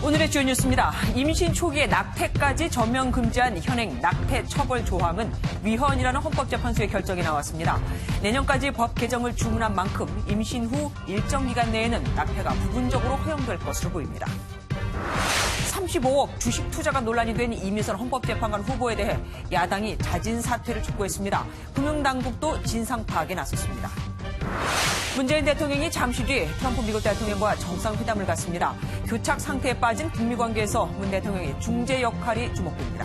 오늘의 주요 뉴스입니다. 임신 초기에 낙태까지 전면 금지한 현행 낙태 처벌 조항은 위헌이라는 헌법재판소의 결정이 나왔습니다. 내년까지 법 개정을 주문한 만큼 임신 후 일정 기간 내에는 낙태가 부분적으로 허용될 것으로 보입니다. 35억 주식 투자가 논란이 된 이미선 헌법재판관 후보에 대해 야당이 자진 사퇴를 촉구했습니다. 금융당국도 진상 파악에 나섰습니다. 문재인 대통령이 잠시 뒤 트럼프 미국 대통령과 정상회담을 갖습니다. 교착 상태에 빠진 북미 관계에서 문 대통령의 중재 역할이 주목됩니다.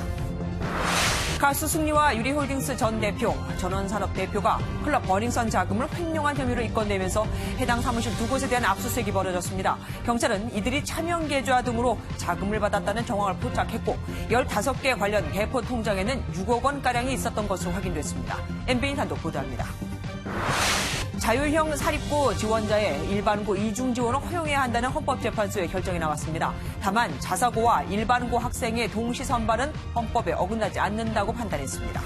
가수 승리와 유리홀딩스 전 대표, 전원산업 대표가 클럽 버닝썬 자금을 횡령한 혐의로 입건되면서 해당 사무실 두 곳에 대한 압수수색이 벌어졌습니다. 경찰은 이들이 차명 계좌 등으로 자금을 받았다는 정황을 포착했고 15개 관련 대포 통장에는 6억 원가량이 있었던 것으로 확인됐습니다. MBN 단독 보도합니다. 자율형 사립고 지원자의 일반고 이중 지원을 허용해야 한다는 헌법재판소의 결정이 나왔습니다. 다만 자사고와 일반고 학생의 동시 선발은 헌법에 어긋나지 않는다고 판단했습니다.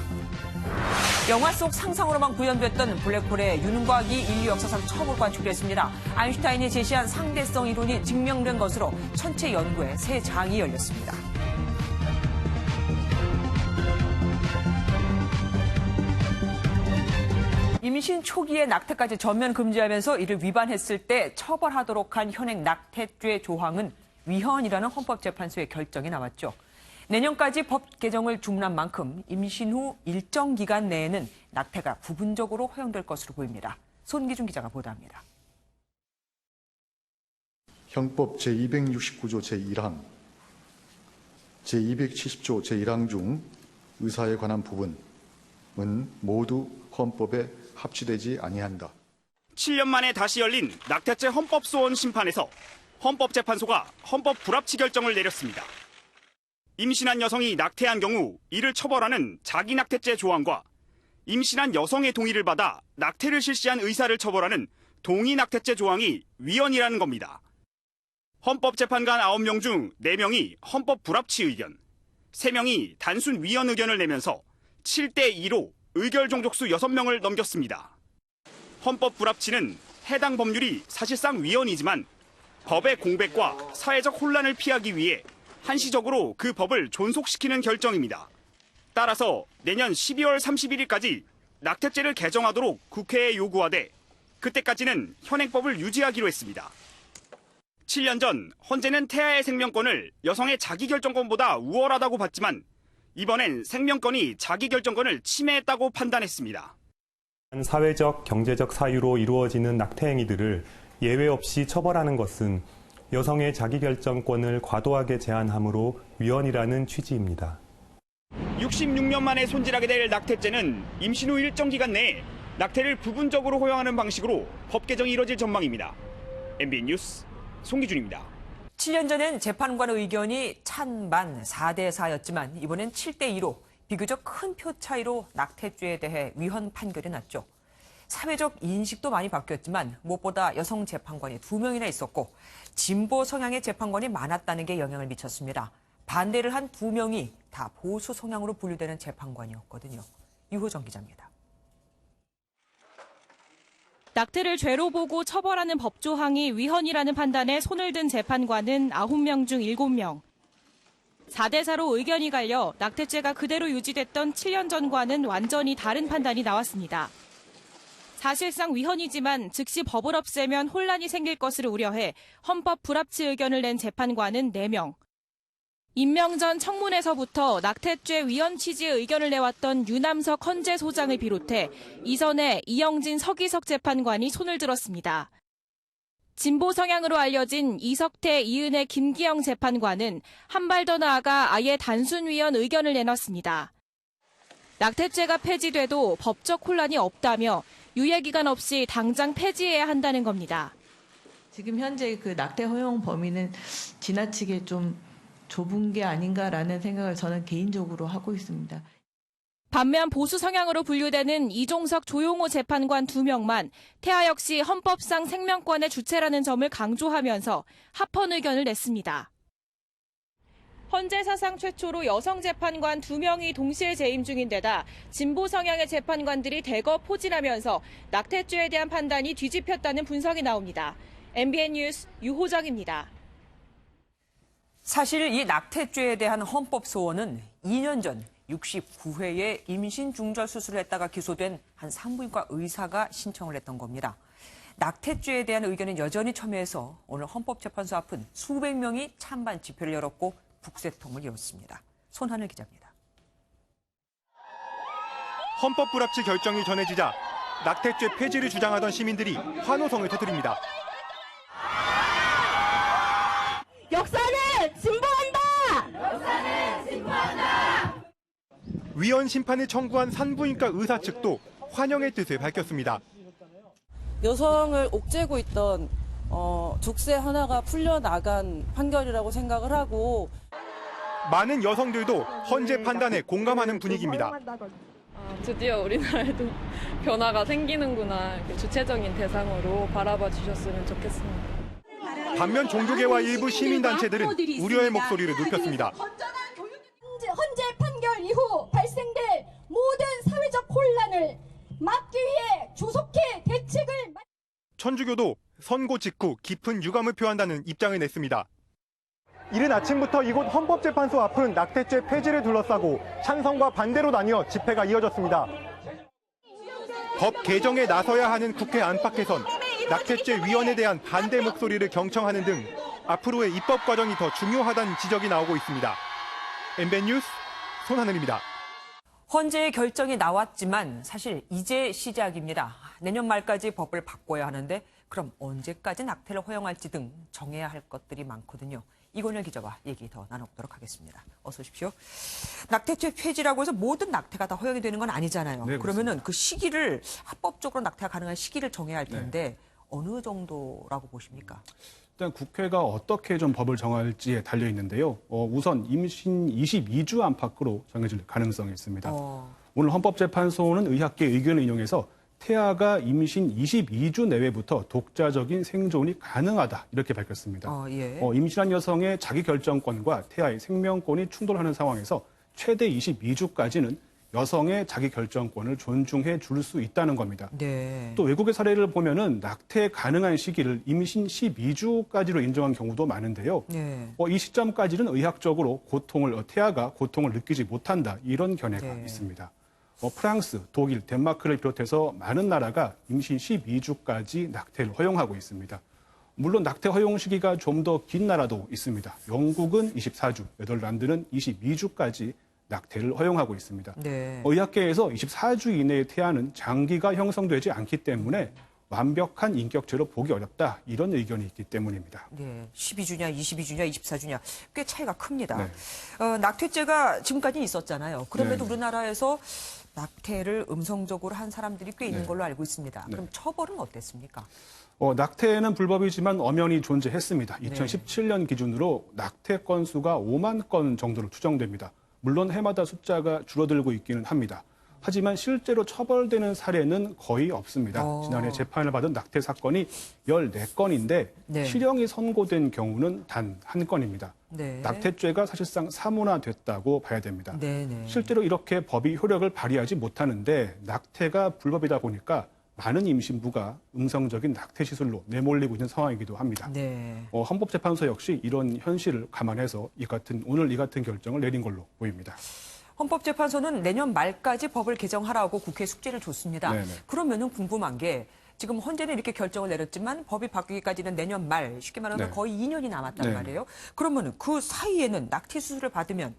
영화 속 상상으로만 구현됐던 블랙홀의 유능과학이 인류 역사상 처음으로 관측됐습니다. 아인슈타인이 제시한 상대성 이론이 증명된 것으로 천체 연구에 새 장이 열렸습니다. 임신 초기에 낙태까지 전면 금지하면서 이를 위반했을 때 처벌하도록 한 현행 낙태죄 조항은 위헌이라는 헌법재판소의 결정이 나왔죠. 내년까지 법 개정을 주문한 만큼 임신 후 일정 기간 내에는 낙태가 부분적으로 허용될 것으로 보입니다. 손기준 기자가 보도합니다. 형법 제269조 제1항, 제270조 제1항 중 의사에 관한 부분은 모두 헌법에 합치되지 아니한다. 7년 만에 다시 열린 낙태죄 헌법소원 심판에서 헌법재판소가 헌법 불합치 결정을 내렸습니다. 임신한 여성이 낙태한 경우 이를 처벌하는 자기낙태죄 조항과 임신한 여성의 동의를 받아 낙태를 실시한 의사를 처벌하는 동의낙태죄 조항이 위헌이라는 겁니다. 헌법재판관 9명 중 4명이 헌법 불합치 의견, 3명이 단순 위헌 의견을 내면서 7대2로 의결 종족수 6명을 넘겼습니다. 헌법 불합치는 해당 법률이 사실상 위헌이지만 법의 공백과 사회적 혼란을 피하기 위해 한시적으로 그 법을 존속시키는 결정입니다. 따라서 내년 12월 31일까지 낙태죄를 개정하도록 국회에 요구하되 그때까지는 현행법을 유지하기로 했습니다. 7년 전 헌재는 태아의 생명권을 여성의 자기결정권보다 우월하다고 봤지만 이번엔 생명권이 자기결정권을 침해했다고 판단했습니다. 사회적, 경제적 사유로 이루어지는 낙태 행위들을 예외 없이 처벌하는 것은 여성의 자기결정권을 과도하게 제한하므로 위헌이라는 취지입니다. 66년 만에 손질하게 될 낙태죄는 임신 후 일정 기간 내에 낙태를 부분적으로 허용하는 방식으로 법 개정이 이뤄질 전망입니다. MBN 뉴스 송기준입니다. 7년 전엔 재판관 의견이 찬반 4대4였지만 이번엔 7대2로 비교적 큰 표 차이로 낙태죄에 대해 위헌 판결이 났죠. 사회적 인식도 많이 바뀌었지만 무엇보다 여성 재판관이 2명이나 있었고 진보 성향의 재판관이 많았다는 게 영향을 미쳤습니다. 반대를 한 2명이 다 보수 성향으로 분류되는 재판관이었거든요. 유호정 기자입니다. 낙태를 죄로 보고 처벌하는 법 조항이 위헌이라는 판단에 손을 든 재판관은 9명 중 7명. 4대4로 의견이 갈려 낙태죄가 그대로 유지됐던 7년 전과는 완전히 다른 판단이 나왔습니다. 사실상 위헌이지만 즉시 법을 없애면 혼란이 생길 것을 우려해 헌법 불합치 의견을 낸 재판관은 4명. 임명 전 청문회에서부터 낙태죄 위헌 취지의 의견을 내왔던 유남석 헌재소장을 비롯해 이전에 이영진 서기석 재판관이 손을 들었습니다. 진보 성향으로 알려진 이석태, 이은혜, 김기영 재판관은 한 발 더 나아가 아예 단순 위헌 의견을 내놨습니다. 낙태죄가 폐지돼도 법적 혼란이 없다며 유예기간 없이 당장 폐지해야 한다는 겁니다. 지금 현재 그 낙태 허용 범위는 지나치게 좀 좁은 게 아닌가라는 생각을 저는 개인적으로 하고 있습니다. 반면 보수 성향으로 분류되는 이종석, 조용호 재판관 2명만 태아 역시 헌법상 생명권의 주체라는 점을 강조하면서 합헌 의견을 냈습니다. 헌재 사상 최초로 여성 재판관 2명이 동시에 재임 중인 데다 진보 성향의 재판관들이 대거 포진하면서 낙태죄에 대한 판단이 뒤집혔다는 분석이 나옵니다. MBN 뉴스 유호정입니다. 사실 이 낙태죄에 대한 헌법 소원은 2년 전 69회에 임신 중절 수술을 했다가 기소된 한 산부인과 의사가 신청을 했던 겁니다. 낙태죄에 대한 의견은 여전히 첨예해서 오늘 헌법재판소 앞은 수백 명이 찬반 집회를 열었고 북새통을 이뤘습니다. 손하늘 기자입니다. 헌법 불합치 결정이 전해지자 낙태죄 폐지를 주장하던 시민들이 환호성을 터뜨립니다. 역사는 진보한다! 역사는 진보한다! 위헌 심판을 청구한 산부인과 의사 측도 환영의 뜻을 밝혔습니다. 여성을 옥죄고 있던 족쇄 하나가 풀려나간 판결이라고 생각을 하고 많은 여성들도 헌재 판단에 공감하는 분위기입니다. 드디어 우리나라에도 변화가 생기는구나. 주체적인 대상으로 바라봐 주셨으면 좋겠습니다. 반면 종교계와 일부 시민단체들은 우려의 목소리를 높였습니다. 헌재 판결 이후 발생될 모든 사회적 혼란을 막기 위해 조속히 대책을 천주교도 선고 직후 깊은 유감을 표한다는 입장을 냈습니다. 이른 아침부터 이곳 헌법재판소 앞은 낙태죄 폐지를 둘러싸고 찬성과 반대로 나뉘어 집회가 이어졌습니다. 법 개정에 나서야 하는 국회 안팎에선 낙태죄 위헌에 대한 반대 목소리를 경청하는 등 앞으로의 입법 과정이 더 중요하다는 지적이 나오고 있습니다. MBN 뉴스 손하늘입니다. 헌재의 결정이 나왔지만 사실 이제 시작입니다. 내년 말까지 법을 바꿔야 하는데 그럼 언제까지 낙태를 허용할지 등 정해야 할 것들이 많거든요. 이건열 기자와 얘기 더 나눠보도록 하겠습니다. 어서 오십시오. 낙태죄 폐지라고 해서 모든 낙태가 다 허용이 되는 건 아니잖아요. 네, 그러면은 그 시기를 합법적으로 낙태가 가능한 시기를 정해야 할 텐데 네. 어느 정도라고 보십니까? 일단 국회가 어떻게 좀 법을 정할지에 달려 있는데요. 우선 임신 22주 안팎으로 정해질 가능성이 있습니다. 오늘 헌법재판소는 의학계 의견을 인용해서 태아가 임신 22주 내외부터 독자적인 생존이 가능하다 이렇게 밝혔습니다. 예. 임신한 여성의 자기결정권과 태아의 생명권이 충돌하는 상황에서 최대 22주까지는 여성의 자기결정권을 존중해 줄 수 있다는 겁니다. 네. 또 외국의 사례를 보면은 낙태 가능한 시기를 임신 12주까지로 인정한 경우도 많은데요. 네. 이 시점까지는 의학적으로 태아가 고통을 느끼지 못한다 이런 견해가 네. 있습니다. 프랑스, 독일, 덴마크를 비롯해서 많은 나라가 임신 12주까지 낙태를 허용하고 있습니다. 물론 낙태 허용 시기가 좀 더 긴 나라도 있습니다. 영국은 24주, 네덜란드는 22주까지 낙태를 허용하고 있습니다. 네. 의학계에서 24주 이내의 태아는 장기가 형성되지 않기 때문에 완벽한 인격체로 보기 어렵다 이런 의견이 있기 때문입니다. 네, 12주냐, 22주냐, 24주냐 꽤 차이가 큽니다. 네. 낙태죄가 지금까지 있었잖아요. 그럼에도 네. 우리나라에서 낙태를 음성적으로 한 사람들이 꽤 있는 네. 걸로 알고 있습니다. 네. 그럼 처벌은 어땠습니까? 낙태는 불법이지만 엄연히 존재했습니다. 2017년 기준으로 낙태 건수가 5만 건 정도로 추정됩니다. 물론 해마다 숫자가 줄어들고 있기는 합니다. 하지만 실제로 처벌되는 사례는 거의 없습니다. 지난해 재판을 받은 낙태 사건이 14건인데 네. 실형이 선고된 경우는 단 1건입니다. 네. 낙태죄가 사실상 사문화됐다고 봐야 됩니다. 네네. 실제로 이렇게 법이 효력을 발휘하지 못하는데 낙태가 불법이다 보니까 많은 임신부가 음성적인 낙태 시술로 내몰리고 있는 상황이기도 합니다. 네. 헌법재판소 역시 이런 현실을 감안해서 오늘 이 같은 결정을 내린 걸로 보입니다. 헌법재판소는 내년 말까지 법을 개정하라고 국회에 숙제를 줬습니다. 네네. 그러면은 궁금한 게 지금 헌재는 이렇게 결정을 내렸지만 법이 바뀌기까지는 내년 말, 쉽게 말하면 네. 거의 2년이 남았단 네. 말이에요. 그러면은 그 사이에는 낙태 수술을 받으면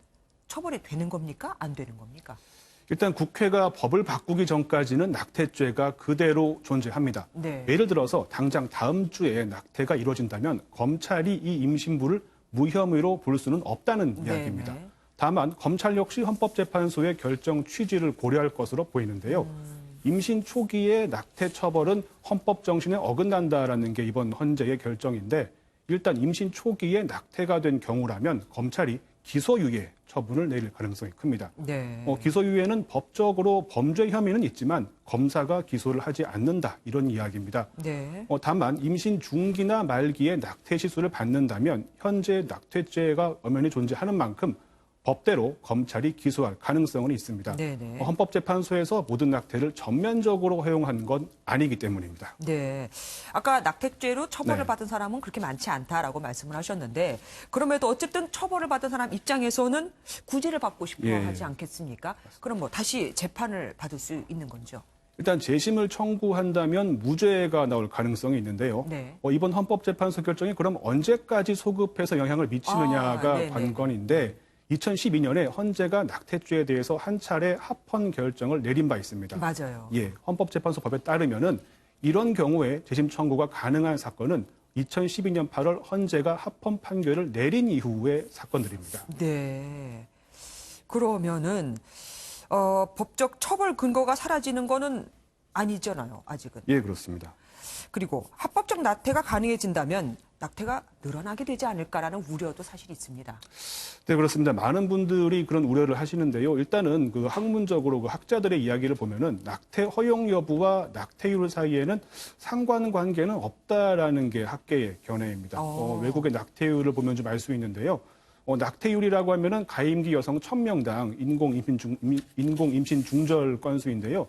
처벌이 되는 겁니까? 안 되는 겁니까? 일단 국회가 법을 바꾸기 전까지는 낙태죄가 그대로 존재합니다. 네. 예를 들어서 당장 다음 주에 낙태가 이루어진다면 검찰이 이 임신부를 무혐의로 볼 수는 없다는 이야기입니다. 네네. 다만 검찰 역시 헌법재판소의 결정 취지를 고려할 것으로 보이는데요. 임신 초기에 낙태 처벌은 헌법 정신에 어긋난다라는 게 이번 헌재의 결정인데 일단 임신 초기에 낙태가 된 경우라면 검찰이 기소유예 처분을 내릴 가능성이 큽니다. 네. 기소유예는 법적으로 범죄 혐의는 있지만 검사가 기소를 하지 않는다 이런 이야기입니다. 네. 다만 임신 중기나 말기에 낙태 시술을 받는다면 현재 낙태죄가 엄연히 존재하는 만큼 법대로 검찰이 기소할 가능성은 있습니다. 네네. 헌법재판소에서 모든 낙태를 전면적으로 허용한 건 아니기 때문입니다. 네. 아까 낙태죄로 처벌을 네. 받은 사람은 그렇게 많지 않다라고 말씀을 하셨는데 그럼에도 어쨌든 처벌을 받은 사람 입장에서는 구제를 받고 싶어 하지 않겠습니까? 그럼 뭐 다시 재판을 받을 수 있는 건죠? 일단 재심을 청구한다면 무죄가 나올 가능성이 있는데요. 네. 이번 헌법재판소 결정이 그럼 언제까지 소급해서 영향을 미치느냐가 관건인데 2012년에 헌재가 낙태죄에 대해서 한 차례 합헌 결정을 내린 바 있습니다. 맞아요. 예, 헌법재판소 법에 따르면은 이런 경우에 재심 청구가 가능한 사건은 2012년 8월 헌재가 합헌 판결을 내린 이후의 사건들입니다. 네. 그러면은 법적 처벌 근거가 사라지는 거는 아니잖아요, 아직은. 예, 그렇습니다. 그리고 합법적 낙태가 가능해진다면 낙태가 늘어나게 되지 않을까라는 우려도 사실 있습니다. 네, 그렇습니다. 많은 분들이 그런 우려를 하시는데요. 일단은 그 학문적으로 그 학자들의 이야기를 보면은 낙태 허용 여부와 낙태율 사이에는 상관관계는 없다라는 게 학계의 견해입니다. 외국의 낙태율을 보면 좀 알 수 있는데요. 낙태율이라고 하면은 가임기 여성 1000명당 인공 임신 중절 건수인데요.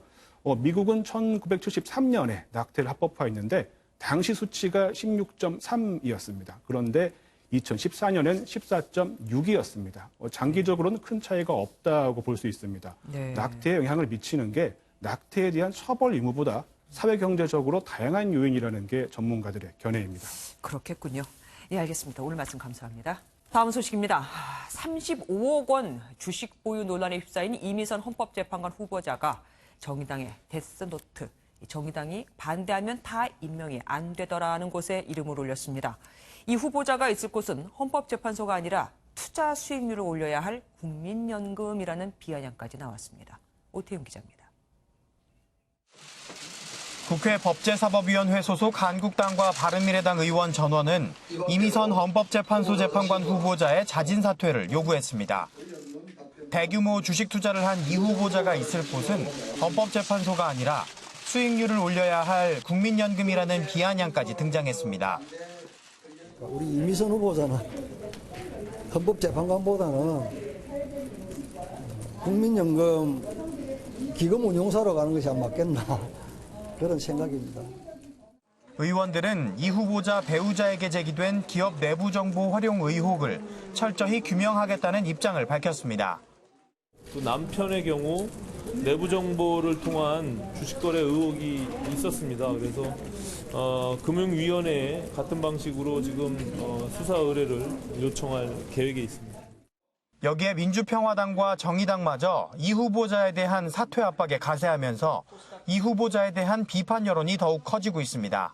미국은 1973년에 낙태를 합법화했는데 당시 수치가 16.3이었습니다. 그런데 2014년엔 14.6이었습니다. 장기적으로는 큰 차이가 없다고 볼 수 있습니다. 네. 낙태에 영향을 미치는 게 낙태에 대한 처벌 의무보다 사회경제적으로 다양한 요인이라는 게 전문가들의 견해입니다. 그렇겠군요. 예, 알겠습니다. 오늘 말씀 감사합니다. 다음 소식입니다. 35억 원 주식 보유 논란에 휩싸인 이미선 헌법재판관 후보자가 정의당의 데스노트, 정의당이 반대하면 다 임명이 안 되더라는 곳에 이름을 올렸습니다. 이 후보자가 있을 곳은 헌법재판소가 아니라 투자 수익률을 올려야 할 국민연금이라는 비아냥까지 나왔습니다. 오태용 기자입니다. 국회 법제사법위원회 소속 한국당과 바른미래당 의원 전원은 이미선 헌법재판소 재판관 후보자의 자진 사퇴를 요구했습니다. 대규모 주식 투자를 한 이 후보자가 있을 곳은 헌법재판소가 아니라 수익률을 올려야 할 국민연금이라는 비아냥까지 등장했습니다. 우리 이미선 후보자는 헌법재판관보다는 국민연금 기금 운용사로 가는 것이 안 맞겠나 그런 생각입니다. 의원들은 이 후보자 배우자에게 제기된 기업 내부 정보 활용 의혹을 철저히 규명하겠다는 입장을 밝혔습니다. 또 남편의 경우 내부 정보를 통한 주식거래 의혹이 있었습니다. 그래서 금융위원회에 같은 방식으로 지금 수사 의뢰를 요청할 계획에 있습니다. 여기에 민주평화당과 정의당마저 이 후보자에 대한 사퇴 압박에 가세하면서 이 후보자에 대한 비판 여론이 더욱 커지고 있습니다.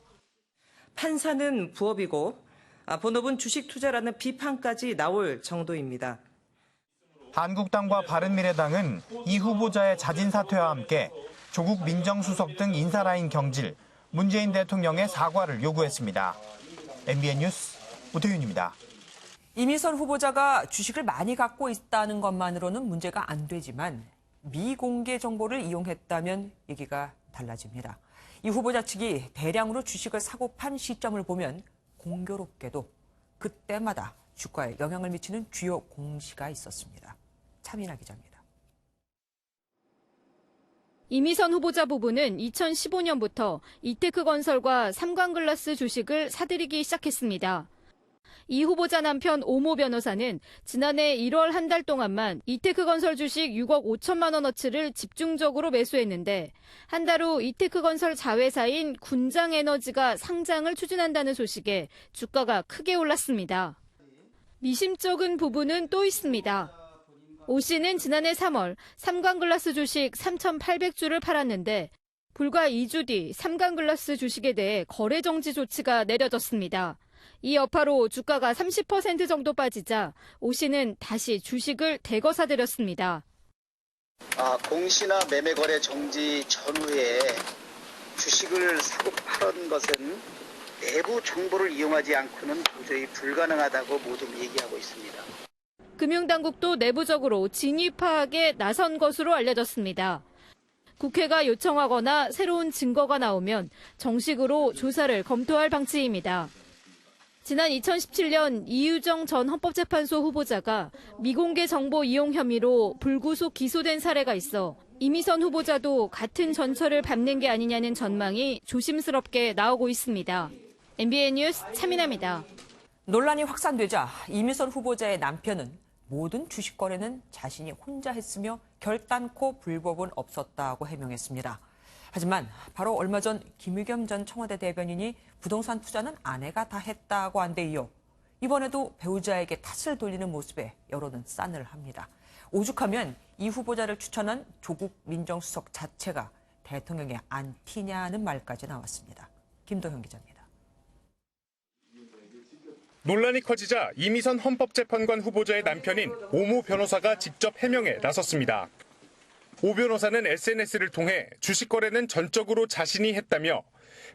판사는 부업이고 본업은 주식 투자라는 비판까지 나올 정도입니다. 한국당과 바른미래당은 이 후보자의 자진 사퇴와 함께 조국 민정수석 등 인사라인 경질, 문재인 대통령의 사과를 요구했습니다. MBN 뉴스 오태윤입니다. 이미선 후보자가 주식을 많이 갖고 있다는 것만으로는 문제가 안 되지만 미공개 정보를 이용했다면 얘기가 달라집니다. 이 후보자 측이 대량으로 주식을 사고 판 시점을 보면 공교롭게도 그때마다 주가에 영향을 미치는 주요 공시가 있었습니다. 차민아 기자입니다. 이미선 후보자 부부는 2015년부터 이테크건설과 삼광글라스 주식을 사들이기 시작했습니다. 이 후보자 남편 오모 변호사는 지난해 1월 한 달 동안만 이테크건설 주식 6억 5천만 원어치를 집중적으로 매수했는데 한 달 후 이테크건설 자회사인 군장에너지가 상장을 추진한다는 소식에 주가가 크게 올랐습니다. 미심쩍은 부부는 또 있습니다. 오 씨는 지난해 3월 삼광글라스 주식 3,800주를 팔았는데 불과 2주 뒤 삼광글라스 주식에 대해 거래 정지 조치가 내려졌습니다. 이 여파로 주가가 30% 정도 빠지자 오 씨는 다시 주식을 대거 사들였습니다. 공시나 매매 거래 정지 전후에 주식을 사고 팔은 것은 내부 정보를 이용하지 않고는 도저히 불가능하다고 모두 얘기하고 있습니다. 금융당국도 내부적으로 진위 파악에 나선 것으로 알려졌습니다. 국회가 요청하거나 새로운 증거가 나오면 정식으로 조사를 검토할 방침입니다. 지난 2017년 이유정 전 헌법재판소 후보자가 미공개 정보 이용 혐의로 불구속 기소된 사례가 있어 이미선 후보자도 같은 전철을 밟는 게 아니냐는 전망이 조심스럽게 나오고 있습니다. MBN 뉴스 차민아입니다. 논란이 확산되자 이미선 후보자의 남편은 모든 주식 거래는 자신이 혼자 했으며 결단코 불법은 없었다고 해명했습니다. 하지만 바로 얼마 전 김의겸 전 청와대 대변인이 부동산 투자는 아내가 다 했다고 한 데 이어 이번에도 배우자에게 탓을 돌리는 모습에 여론은 싸늘합니다. 오죽하면 이 후보자를 추천한 조국 민정수석 자체가 대통령의 안티냐는 말까지 나왔습니다. 김도형 기자입니다. 논란이 커지자 이미선 헌법재판관 후보자의 남편인 오모 변호사가 직접 해명에 나섰습니다. 오 변호사는 SNS를 통해 주식 거래는 전적으로 자신이 했다며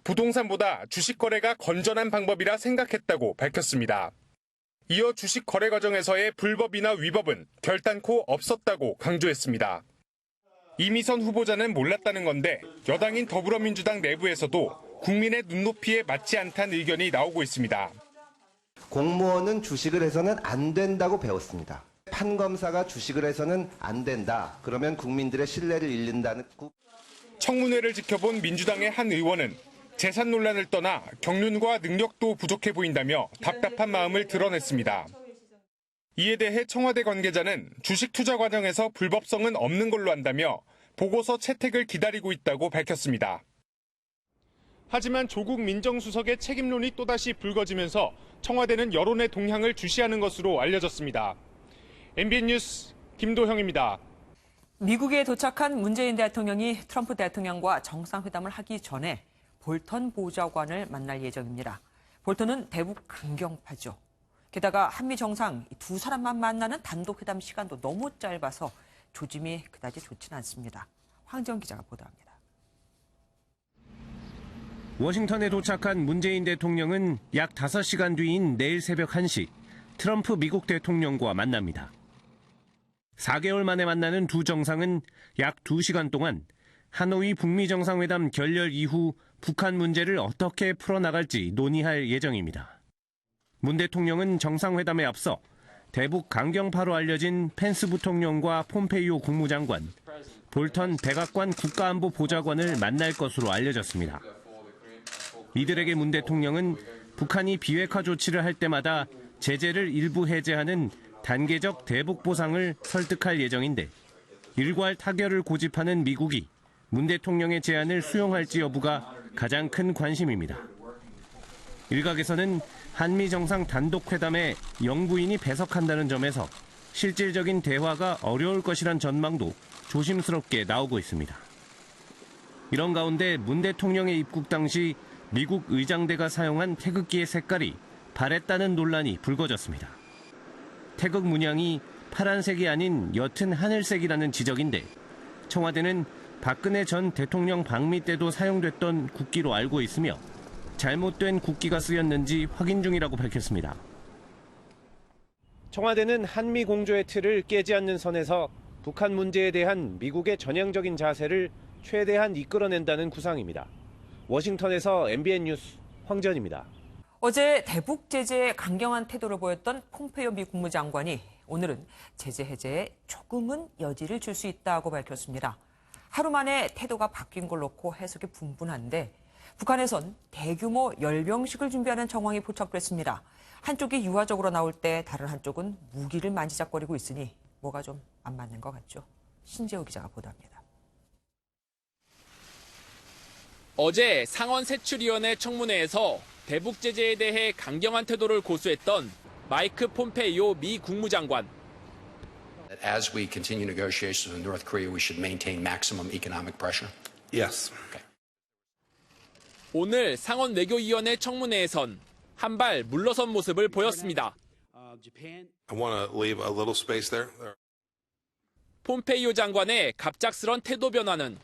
부동산보다 주식 거래가 건전한 방법이라 생각했다고 밝혔습니다. 이어 주식 거래 과정에서의 불법이나 위법은 결단코 없었다고 강조했습니다. 이미선 후보자는 몰랐다는 건데 여당인 더불어민주당 내부에서도 국민의 눈높이에 맞지 않다는 의견이 나오고 있습니다. 공무원은 주식을 해서는 안 된다고 배웠습니다. 판검사가 주식을 해서는 안 된다. 그러면 국민들의 신뢰를 잃는다는. 청문회를 지켜본 민주당의 한 의원은 재산 논란을 떠나 경륜과 능력도 부족해 보인다며 답답한 마음을 드러냈습니다. 이에 대해 청와대 관계자는 주식 투자 과정에서 불법성은 없는 걸로 안다며 보고서 채택을 기다리고 있다고 밝혔습니다. 하지만 조국 민정수석의 책임론이 또다시 불거지면서 청와대는 여론의 동향을 주시하는 것으로 알려졌습니다. MBN 뉴스 김도형입니다. 미국에 도착한 문재인 대통령이 트럼프 대통령과 정상회담을 하기 전에 볼턴 보좌관을 만날 예정입니다. 볼턴은 대북 강경파죠. 게다가 한미 정상 두 사람만 만나는 단독회담 시간도 너무 짧아서 조짐이 그다지 좋지는 않습니다. 황지영 기자가 보도합니다. 워싱턴에 도착한 문재인 대통령은 약 5시간 뒤인 내일 새벽 1시 트럼프 미국 대통령과 만납니다. 4개월 만에 만나는 두 정상은 약 2시간 동안 하노이 북미 정상회담 결렬 이후 북한 문제를 어떻게 풀어나갈지 논의할 예정입니다. 문 대통령은 정상회담에 앞서 대북 강경파로 알려진 펜스 부통령과 폼페이오 국무장관, 볼턴 백악관 국가안보 보좌관을 만날 것으로 알려졌습니다. 이들에게 문 대통령은 북한이 비핵화 조치를 할 때마다 제재를 일부 해제하는 단계적 대북 보상을 설득할 예정인데 일괄 타결을 고집하는 미국이 문 대통령의 제안을 수용할지 여부가 가장 큰 관심입니다. 일각에서는 한미 정상 단독 회담에 영부인이 배석한다는 점에서 실질적인 대화가 어려울 것이란 전망도 조심스럽게 나오고 있습니다. 이런 가운데 문 대통령의 입국 당시 미국 의장대가 사용한 태극기의 색깔이 바랬다는 논란이 불거졌습니다. 태극 문양이 파란색이 아닌 옅은 하늘색이라는 지적인데 청와대는 박근혜 전 대통령 방미 때도 사용됐던 국기로 알고 있으며 잘못된 국기가 쓰였는지 확인 중이라고 밝혔습니다. 청와대는 한미 공조의 틀을 깨지 않는 선에서 북한 문제에 대한 미국의 전향적인 자세를 최대한 이끌어낸다는 구상입니다. 워싱턴에서 MBN 뉴스 황지연입니다. 어제 대북 제재에 강경한 태도를 보였던 폼페이오 미 국무장관이 오늘은 제재 해제에 조금은 여지를 줄 수 있다고 밝혔습니다. 하루 만에 태도가 바뀐 걸 놓고 해석이 분분한데 북한에선 대규모 열병식을 준비하는 정황이 포착됐습니다. 한쪽이 유화적으로 나올 때 다른 한쪽은 무기를 만지작거리고 있으니 뭐가 좀 안 맞는 것 같죠. 신재호 기자가 보도합니다. 어제 상원세출위원회 청문회에서 대북 제재에 대해 강경한 태도를 고수했던 마이크 폼페이오 미 국무장관. As we continue negotiations with North Korea, we should maintain maximum economic pressure. Yes. Okay. 오늘 상원 외교위원회 청문회에선 한 발 물러선 모습을 보였습니다. I want to leave a little space there. 폼페이오 장관의 갑작스런 태도 변화는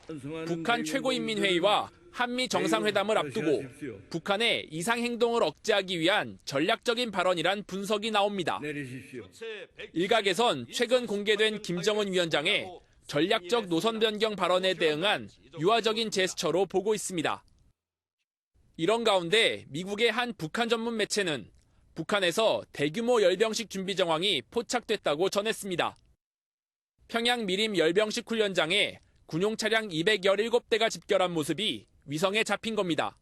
북한 최고인민회의와 한미 정상회담을 앞두고 북한의 이상 행동을 억제하기 위한 전략적인 발언이란 분석이 나옵니다. 일각에선 최근 공개된 김정은 위원장의 전략적 노선 변경 발언에 대응한 유화적인 제스처로 보고 있습니다. 이런 가운데 미국의 한 북한 전문 매체는 북한에서 대규모 열병식 준비 정황이 포착됐다고 전했습니다. 평양 미림 열병식 훈련장에 군용 차량 217대가 집결한 모습이 위성에 잡힌 겁니다.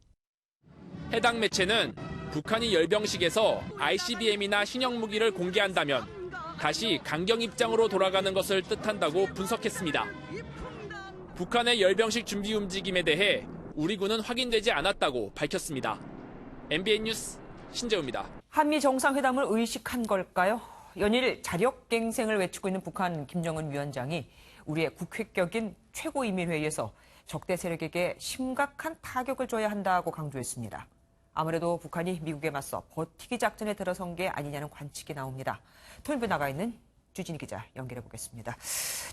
해당 매체는 북한이 열병식에서 ICBM이나 신형 무기를 공개한다면 다시 강경 입장으로 돌아가는 것을 뜻한다고 분석했습니다. 북한의 열병식 준비 움직임에 대해 우리 군은 확인되지 않았다고 밝혔습니다. MBN 뉴스 신재우입니다. 한미 정상회담을 의식한 걸까요? 연일 자력갱생을 외치고 있는 북한 김정은 위원장이 우리의 국회격인 최고인민회의에서 적대 세력에게 심각한 타격을 줘야 한다고 강조했습니다. 아무래도 북한이 미국에 맞서 버티기 작전에 들어선 게 아니냐는 관측이 나옵니다. 통일부에 나가 있는 주진희 기자 연결해 보겠습니다.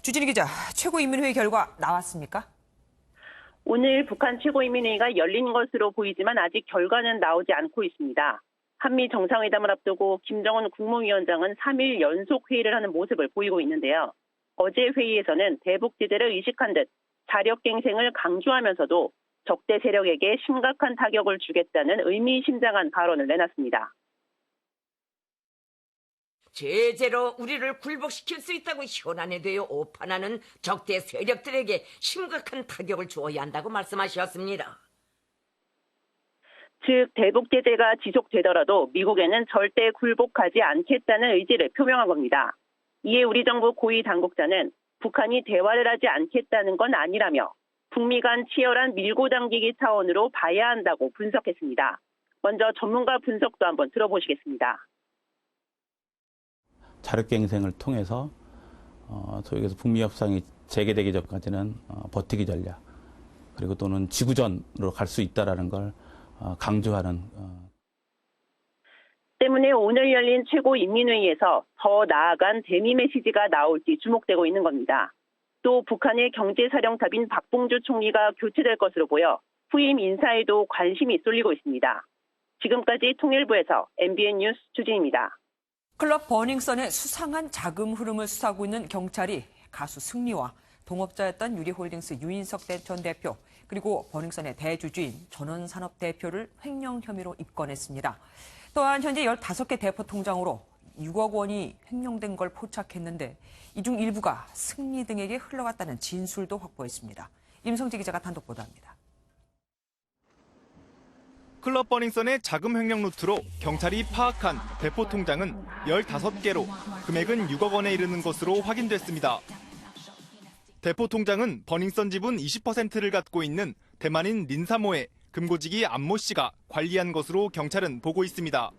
주진희 기자, 최고인민회의 결과 나왔습니까? 오늘 북한 최고인민회의가 열린 것으로 보이지만 아직 결과는 나오지 않고 있습니다. 한미 정상회담을 앞두고 김정은 국무위원장은 3일 연속 회의를 하는 모습을 보이고 있는데요. 어제 회의에서는 대북제재를 의식한 듯 자력갱생을 강조하면서도 적대 세력에게 심각한 타격을 주겠다는 의미심장한 발언을 내놨습니다. 제재로 우리를 굴복시킬 수 있다고 현안에도요 오판하는 적대 세력들에게 심각한 타격을 주어야 한다고 말씀하셨습니다. 즉 대북 제재가 지속되더라도 미국에는 절대 굴복하지 않겠다는 의지를 표명한 겁니다. 이에 우리 정부 고위 당국자는 북한이 대화를 하지 않겠다는 건 아니라며 북미 간 치열한 밀고 당기기 차원으로 봐야 한다고 분석했습니다. 먼저 전문가 분석도 한번 들어보시겠습니다. 자력갱생을 통해서 소위 말해서 북미 협상이 재개되기 전까지는 버티기 전략 그리고 또는 지구전으로 갈 수 있다라는 걸 강조하는. 때문에 오늘 열린 최고인민회의에서 더 나아간 대미 메시지가 나올지 주목되고 있는 겁니다. 또 북한의 경제사령탑인 박봉주 총리가 교체될 것으로 보여 후임 인사에도 관심이 쏠리고 있습니다. 지금까지 통일부에서 MBN 뉴스 주진입니다. 클럽 버닝썬의 수상한 자금 흐름을 수사하고 있는 경찰이 가수 승리와 동업자였던 유리홀딩스 유인석 전 대표 그리고 버닝썬의 대주주인 전원산업 대표를 횡령 혐의로 입건했습니다. 또한 현재 15개 대포 통장으로 6억 원이 횡령된 걸 포착했는데 이 중 일부가 승리 등에게 흘러갔다는 진술도 확보했습니다. 임성지 기자가 단독 보도합니다. 클럽 버닝썬의 자금 횡령 루트로 경찰이 파악한 대포 통장은 15개로 금액은 6억 원에 이르는 것으로 확인됐습니다. 대포 통장은 버닝썬 지분 20%를 갖고 있는 대만인 린사모의 금고지기 안모 씨가 관리한 것으로 경찰은 보고 있습니다.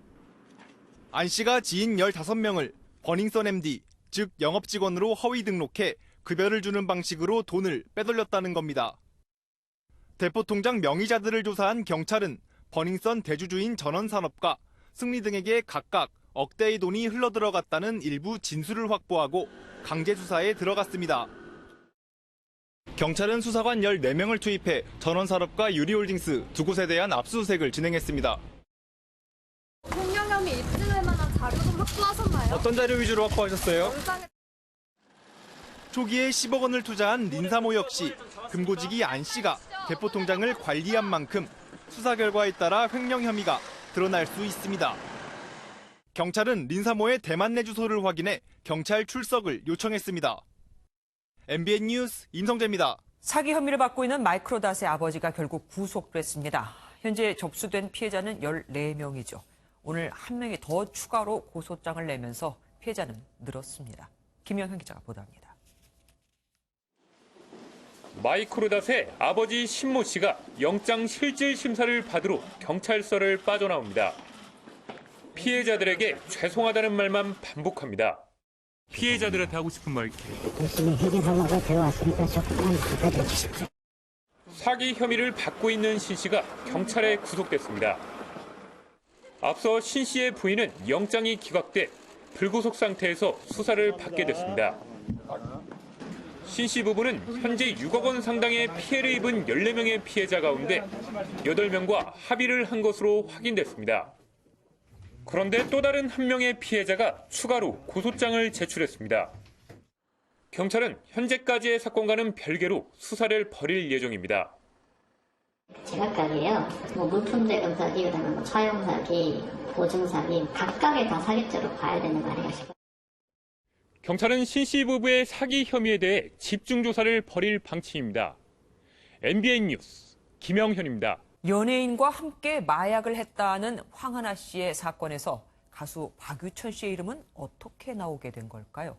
안 씨가 지인 15명을 버닝썬 MD, 즉 영업직원으로 허위 등록해 급여를 주는 방식으로 돈을 빼돌렸다는 겁니다. 대포 통장 명의자들을 조사한 경찰은 버닝썬 대주주인 전원산업과 승리 등에게 각각 억대의 돈이 흘러들어갔다는 일부 진술을 확보하고 강제 수사에 들어갔습니다. 경찰은 수사관 14명을 투입해 전원산업과 유리홀딩스 두 곳에 대한 압수수색을 진행했습니다. 횡령 혐의 입증할 만한 자료 좀 확보하셨나요? 어떤 자료 위주로 확보하셨어요? 초기에 10억 원을 투자한 린사모 역시 금고지기 안 씨가 대포 통장을 관리한 만큼 수사 결과에 따라 횡령 혐의가 드러날 수 있습니다. 경찰은 린사모의 대만 내 주소를 확인해 경찰 출석을 요청했습니다. MBN 뉴스 임성재입니다. 사기 혐의를 받고 있는 마이크로닷의 아버지가 결국 구속됐습니다. 현재 접수된 피해자는 14명이죠. 오늘 한 명이 더 추가로 고소장을 내면서 피해자는 늘었습니다. 김영현 기자가 보도합니다. 마이크로닷의 아버지 신모 씨가 영장 실질 심사를 받으러 경찰서를 빠져나옵니다. 피해자들에게 죄송하다는 말만 반복합니다. 피해자들한테 하고 싶은 말 열심히 해결하려고 들어왔으니까 조금만 받아주십시오. 사기 혐의를 받고 있는 신 씨가 경찰에 구속됐습니다. 앞서 신 씨의 부인은 영장이 기각돼 불구속 상태에서 수사를 받게 됐습니다. 신 씨 부부는 현재 6억 원 상당의 피해를 입은 14명의 피해자 가운데 8명과 합의를 한 것으로 확인됐습니다. 그런데 또 다른 한 명의 피해자가 추가로 고소장을 제출했습니다. 경찰은 현재까지의 사건과는 별개로 수사를 벌일 예정입니다. 제각각이에요. 뭐 물품 대금 사기, 그다음에 뭐 차용 사기, 보증 사기 각각의 다 사기죄로 봐야 되는 거 아니에요? 경찰은 신 씨 부부의 사기 혐의에 대해 집중 조사를 벌일 방침입니다. MBN 뉴스 김영현입니다. 연예인과 함께 마약을 했다는 황하나 씨의 사건에서 가수 박유천 씨의 이름은 어떻게 나오게 된 걸까요?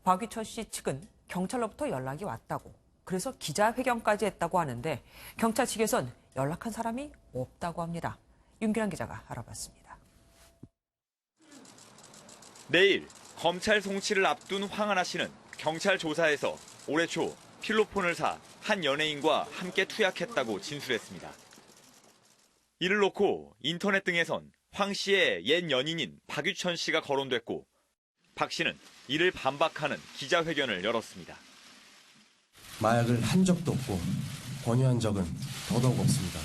박유천 씨 측은 경찰로부터 연락이 왔다고, 그래서 기자회견까지 했다고 하는데 경찰 측에선 연락한 사람이 없다고 합니다. 윤기란 기자가 알아봤습니다. 내일 검찰 송치를 앞둔 황하나 씨는 경찰 조사에서 올해 초 필로폰을 사 한 연예인과 함께 투약했다고 진술했습니다. 이를 놓고 인터넷 등에선 황 씨의 옛 연인인 박유천 씨가 거론됐고 박 씨는 이를 반박하는 기자회견을 열었습니다. 마약을 한 적도 없고 권유한 적은 더더욱 없습니다.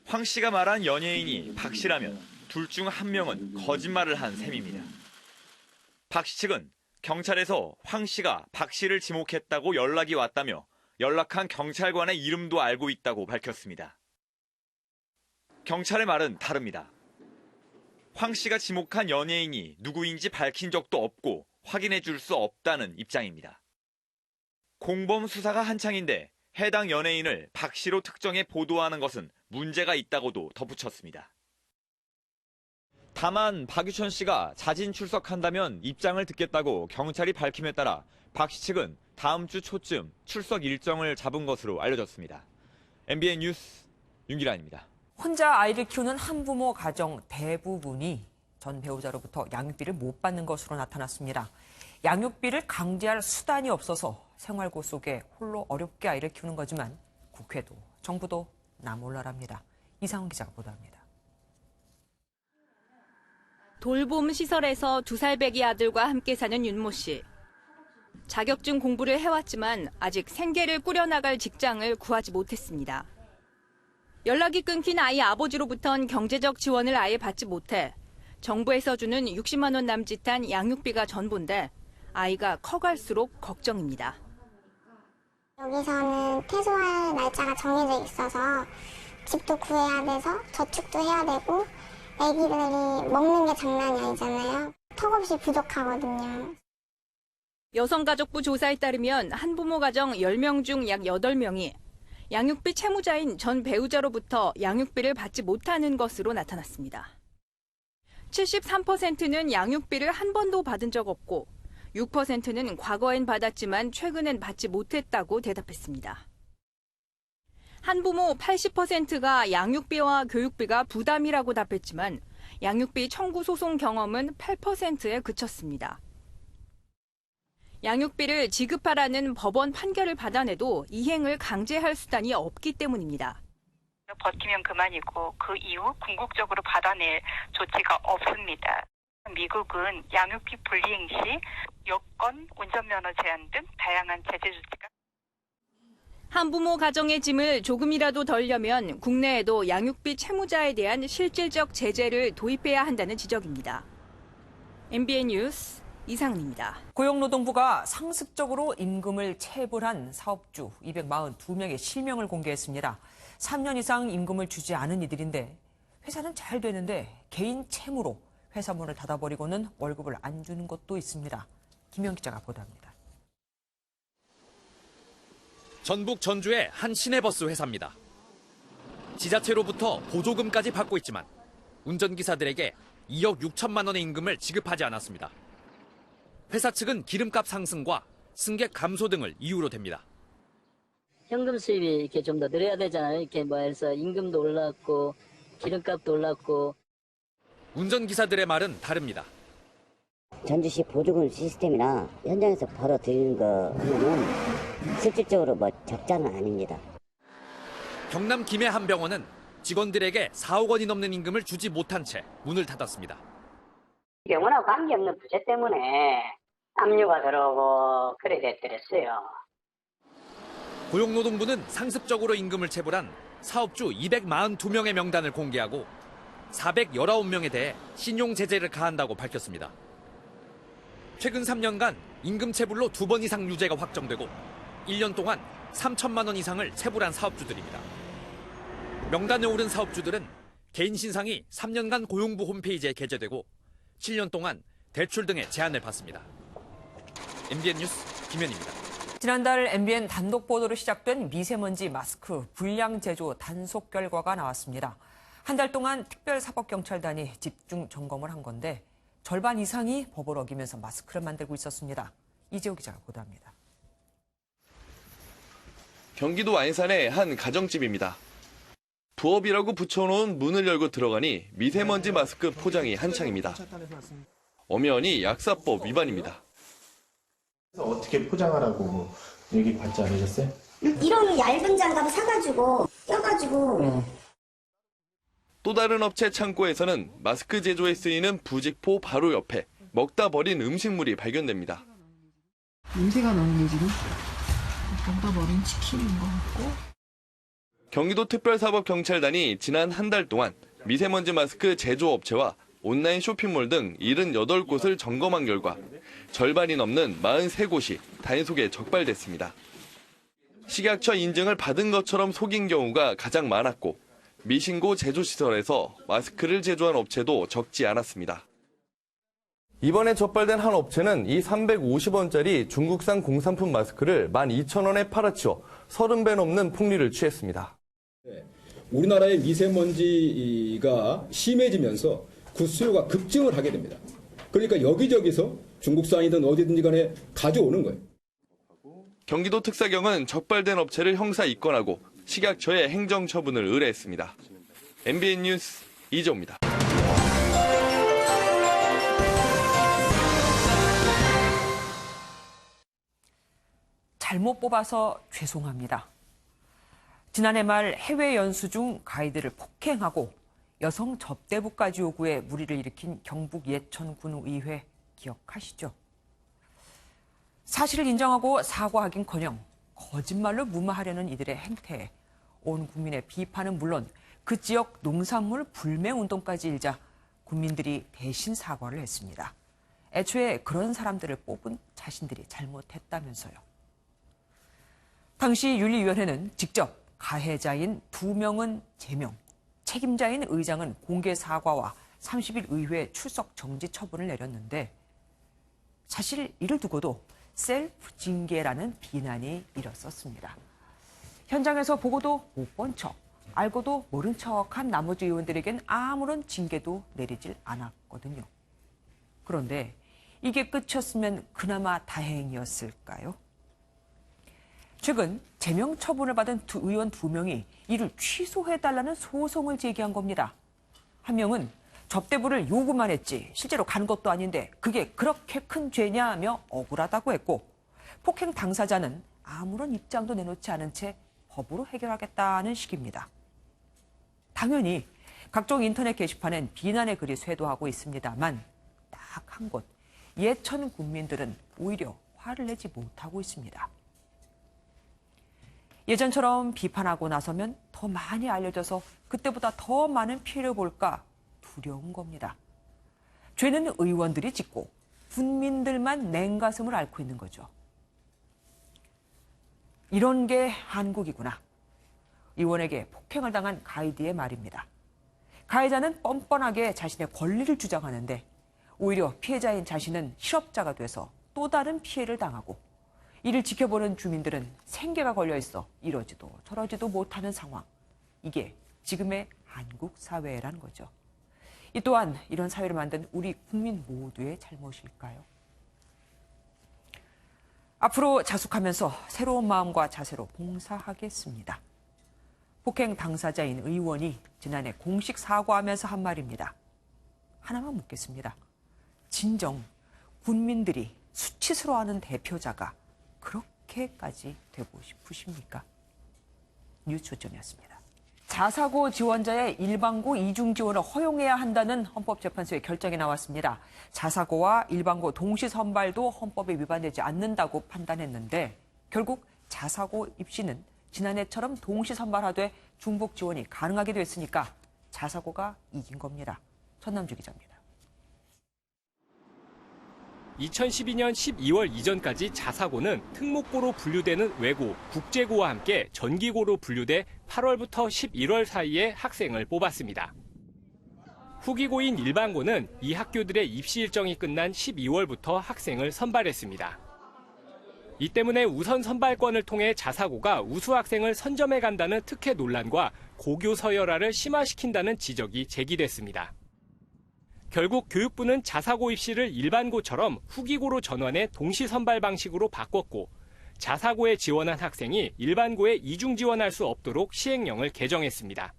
황 씨가 말한 연예인이 박 씨라면 둘 중 한 명은 거짓말을 한 셈입니다. 박 씨 측은 경찰에서 황 씨가 박 씨를 지목했다고 연락이 왔다며 연락한 경찰관의 이름도 알고 있다고 밝혔습니다. 경찰의 말은 다릅니다. 황 씨가 지목한 연예인이 누구인지 밝힌 적도 없고 확인해 줄 수 없다는 입장입니다. 공범 수사가 한창인데 해당 연예인을 박 씨로 특정해 보도하는 것은 문제가 있다고도 덧붙였습니다. 다만 박유천 씨가 자진 출석한다면 입장을 듣겠다고 경찰이 밝힘에 따라 박 씨 측은 다음 주 초쯤 출석 일정을 잡은 것으로 알려졌습니다. MBN 뉴스 윤기란입니다. 혼자 아이를 키우는 한부모 가정 대부분이 전 배우자로부터 양육비를 못 받는 것으로 나타났습니다. 양육비를 강제할 수단이 없어서 생활고 속에 홀로 어렵게 아이를 키우는 거지만 국회도 정부도 나몰라랍니다. 이상훈 기자가 보도합니다. 돌봄 시설에서 2살 배기 아들과 함께 사는 윤모 씨. 자격증 공부를 해왔지만 아직 생계를 꾸려나갈 직장을 구하지 못했습니다. 연락이 끊긴 아이 아버지로부턴 경제적 지원을 아예 받지 못해 정부에서 주는 60만 원 남짓한 양육비가 전부인데 아이가 커갈수록 걱정입니다. 여기서는 퇴소할 날짜가 정해져 있어서 집도 구해야 돼서 저축도 해야 되고 애기들이 먹는 게 장난이 아니잖아요. 턱없이 부족하거든요. 여성가족부 조사에 따르면 한부모 가정 10명 중 약 8명이 양육비 채무자인 전 배우자로부터 양육비를 받지 못하는 것으로 나타났습니다. 73%는 양육비를 한 번도 받은 적 없고 6%는 과거엔 받았지만 최근엔 받지 못했다고 대답했습니다. 한부모 80%가 양육비와 교육비가 부담이라고 답했지만 양육비 청구 소송 경험은 8%에 그쳤습니다. 양육비를 지급하라는 법원 판결을 받아내도 이행을 강제할 수단이 없기 때문입니다. 버티면 그만이고 그 이후 궁극적으로 받아낼 조치가 없습니다. 미국은 양육비 불이행 시 여권, 운전면허 제한 등 다양한 제재 조치가 한부모 가정의 짐을 조금이라도 덜려면 국내에도 양육비 채무자에 대한 실질적 제재를 도입해야 한다는 지적입니다. MBN 뉴스 이상은입니다. 고용노동부가 상습적으로 임금을 체불한 사업주 242명의 실명을 공개했습니다. 3년 이상 임금을 주지 않은 이들인데 회사는 잘 되는데 개인 채무로 회사 문을 닫아버리고는 월급을 안 주는 것도 있습니다. 김영 기자가 보도합니다. 전북 전주의 한 시내버스 회사입니다. 지자체로부터 보조금까지 받고 있지만 운전기사들에게 2억 6천만 원의 임금을 지급하지 않았습니다. 회사 측은 기름값 상승과 승객 감소 등을 이유로 댑니다. 현금 수입이 이렇게 좀 더 늘어야 되잖아요. 이렇게 뭐 해서 임금도 올랐고 기름값도 올랐고. 운전기사들의 말은 다릅니다. 전주시 보조금 시스템이나 현장에서 벌어들이는 거는 실질적으로 뭐 적자는 아닙니다. 경남 김해 한 병원은 직원들에게 4억 원이 넘는 임금을 주지 못한 채 문을 닫았습니다. 병원하고 관계없는 부재 때문에 압류가 들어오고 그래 됐더랬어요. 고용노동부는 상습적으로 임금을 체불한 사업주 242명의 명단을 공개하고 419명에 대해 신용 제재를 가한다고 밝혔습니다. 최근 3년간 임금 체불로 2번 이상 유죄가 확정되고 1년 동안 3천만 원 이상을 체불한 사업주들입니다. 명단에 오른 사업주들은 개인 신상이 3년간 고용부 홈페이지에 게재되고 7년 동안 대출 등의 제한을 받습니다. MBN 뉴스 김현입니다. 지난달 MBN 단독 보도로 시작된 미세먼지 마스크 불량 제조 단속 결과가 나왔습니다. 한 달 동안 특별사법경찰단이 집중 점검을 한 건데 절반 이상이 법을 어기면서 마스크를 만들고 있었습니다. 이재호 기자가 보도합니다. 경기도 안산의 한 가정집입니다. 부업이라고 붙여놓은 문을 열고 들어가니 미세먼지 마스크 포장이 한창입니다. 엄연히 약사법 위반입니다. 어떻게 포장하라고 얘기 받지 않으셨어요? 이런 얇은 장갑을 사가지고 껴가지고 또 다른 업체 창고에서는 마스크 제조에 쓰이는 부직포 바로 옆에 먹다 버린 음식물이 발견됩니다. 냄새가 나는 지금 먹다 버린 치킨인 것 같고. 경기도 특별사법경찰단이 지난 한 달 동안 미세먼지 마스크 제조업체와 온라인 쇼핑몰 등 78곳을 점검한 결과 절반이 넘는 43곳이 단속에 적발됐습니다. 식약처 인증을 받은 것처럼 속인 경우가 가장 많았고 미신고 제조시설에서 마스크를 제조한 업체도 적지 않았습니다. 이번에 적발된 한 업체는 이 350원짜리 중국산 공산품 마스크를 12,000원에 팔아치워 30배 넘는 폭리를 취했습니다. 우리나라의 미세먼지가 심해지면서 그 수요가 급증을 하게 됩니다. 그러니까 여기저기서 중국산이든 어디든지 간에 가져오는 거예요. 경기도 특사경은 적발된 업체를 형사 입건하고 식약처에 행정처분을 의뢰했습니다. MBN 뉴스 이재호입니다. 잘못 뽑아서 죄송합니다. 지난해 말 해외 연수 중 가이드를 폭행하고 여성 접대부까지 요구해 물의를 일으킨 경북 예천군의회 기억하시죠? 사실을 인정하고 사과하긴커녕 거짓말로 무마하려는 이들의 행태에 온 국민의 비판은 물론 그 지역 농산물 불매운동까지 일자 국민들이 대신 사과를 했습니다. 애초에 그런 사람들을 뽑은 자신들이 잘못했다면서요. 당시 윤리위원회는 직접 가해자인 2명은 제명, 책임자인 의장은 공개 사과와 30일 의회 출석 정지 처분을 내렸는데 사실 이를 두고도 셀프 징계라는 비난이 일었었습니다. 현장에서 보고도 못 본 척, 알고도 모른 척한 나머지 의원들에겐 아무런 징계도 내리질 않았거든요. 그런데 이게 끝이었으면 그나마 다행이었을까요? 최근 제명 처분을 받은 의원 2명이 이를 취소해달라는 소송을 제기한 겁니다. 한 명은 접대부를 요구만 했지 실제로 간 것도 아닌데 그게 그렇게 큰 죄냐며 억울하다고 했고, 폭행 당사자는 아무런 입장도 내놓지 않은 채 법으로 해결하겠다는 식입니다. 당연히 각종 인터넷 게시판엔 비난의 글이 쇄도하고 있습니다만 딱 한 곳, 예천 국민들은 오히려 화를 내지 못하고 있습니다. 예전처럼 비판하고 나서면 더 많이 알려져서 그때보다 더 많은 피해를 볼까 두려운 겁니다. 죄는 의원들이 짓고 국민들만 냉가슴을 앓고 있는 거죠. 이런 게 한국이구나. 의원에게 폭행을 당한 가이드의 말입니다. 가해자는 뻔뻔하게 자신의 권리를 주장하는데 오히려 피해자인 자신은 실업자가 돼서 또 다른 피해를 당하고, 이를 지켜보는 주민들은 생계가 걸려 있어 이러지도 저러지도 못하는 상황. 이게 지금의 한국 사회란 거죠. 이 또한 이런 사회를 만든 우리 국민 모두의 잘못일까요? 앞으로 자숙하면서 새로운 마음과 자세로 봉사하겠습니다. 폭행 당사자인 의원이 지난해 공식 사과하면서 한 말입니다. 하나만 묻겠습니다. 진정 국민들이 수치스러워하는 대표자가 그렇게까지 되고 싶으십니까? 뉴스 초점이었습니다. 자사고 지원자의 일반고 이중 지원을 허용해야 한다는 헌법재판소의 결정이 나왔습니다. 자사고와 일반고 동시 선발도 헌법에 위반되지 않는다고 판단했는데 결국 자사고 입시는 지난해처럼 동시 선발하되 중복 지원이 가능하게 됐으니까 자사고가 이긴 겁니다. 천남주 기자입니다. 2012년 12월 이전까지 자사고는 특목고로 분류되는 외고, 국제고와 함께 전기고로 분류돼 8월부터 11월 사이에 학생을 뽑았습니다. 후기고인 일반고는 이 학교들의 입시 일정이 끝난 12월부터 학생을 선발했습니다. 이 때문에 우선 선발권을 통해 자사고가 우수 학생을 선점해 간다는 특혜 논란과 고교 서열화를 심화시킨다는 지적이 제기됐습니다. 결국 교육부는 자사고 입시를 일반고처럼 후기고로 전환해 동시 선발 방식으로 바꿨고 자사고에 지원한 학생이 일반고에 이중 지원할 수 없도록 시행령을 개정했습니다.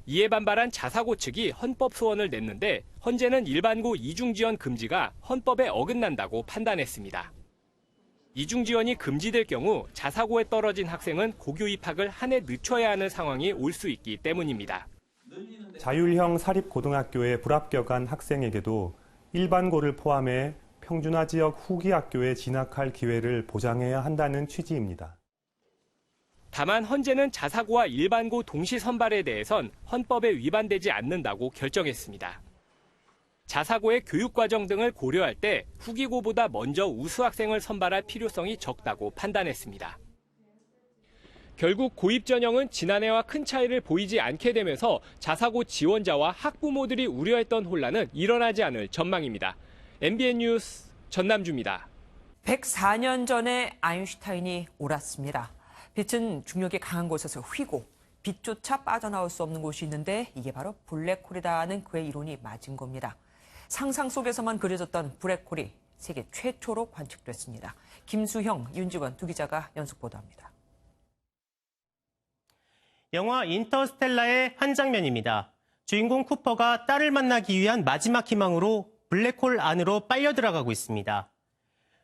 이에 반발한 자사고 측이 헌법 소원을 냈는데 헌재는 일반고 이중 지원 금지가 헌법에 어긋난다고 판단했습니다. 이중 지원이 금지될 경우 자사고에 떨어진 학생은 고교 입학을 한 해 늦춰야 하는 상황이 올 수 있기 때문입니다. 자율형 사립고등학교에 불합격한 학생에게도 일반고를 포함해 평준화 지역 후기 학교에 진학할 기회를 보장해야 한다는 취지입니다. 다만 헌재는 자사고와 일반고 동시 선발에 대해선 헌법에 위반되지 않는다고 결정했습니다. 자사고의 교육과정 등을 고려할 때 후기고보다 먼저 우수 학생을 선발할 필요성이 적다고 판단했습니다. 결국 고입 전형은 지난해와 큰 차이를 보이지 않게 되면서 자사고 지원자와 학부모들이 우려했던 혼란은 일어나지 않을 전망입니다. MBN 뉴스 전남주입니다. 104년 전에 아인슈타인이 옳았습니다. 빛은 중력이 강한 곳에서 휘고 빛조차 빠져나올 수 없는 곳이 있는데 이게 바로 블랙홀이라는 그의 이론이 맞은 겁니다. 상상 속에서만 그려졌던 블랙홀이 세계 최초로 관측됐습니다. 김수형, 윤지원 두 기자가 연속 보도합니다. 영화 인터스텔라의 한 장면입니다. 주인공 쿠퍼가 딸을 만나기 위한 마지막 희망으로 블랙홀 안으로 빨려 들어가고 있습니다.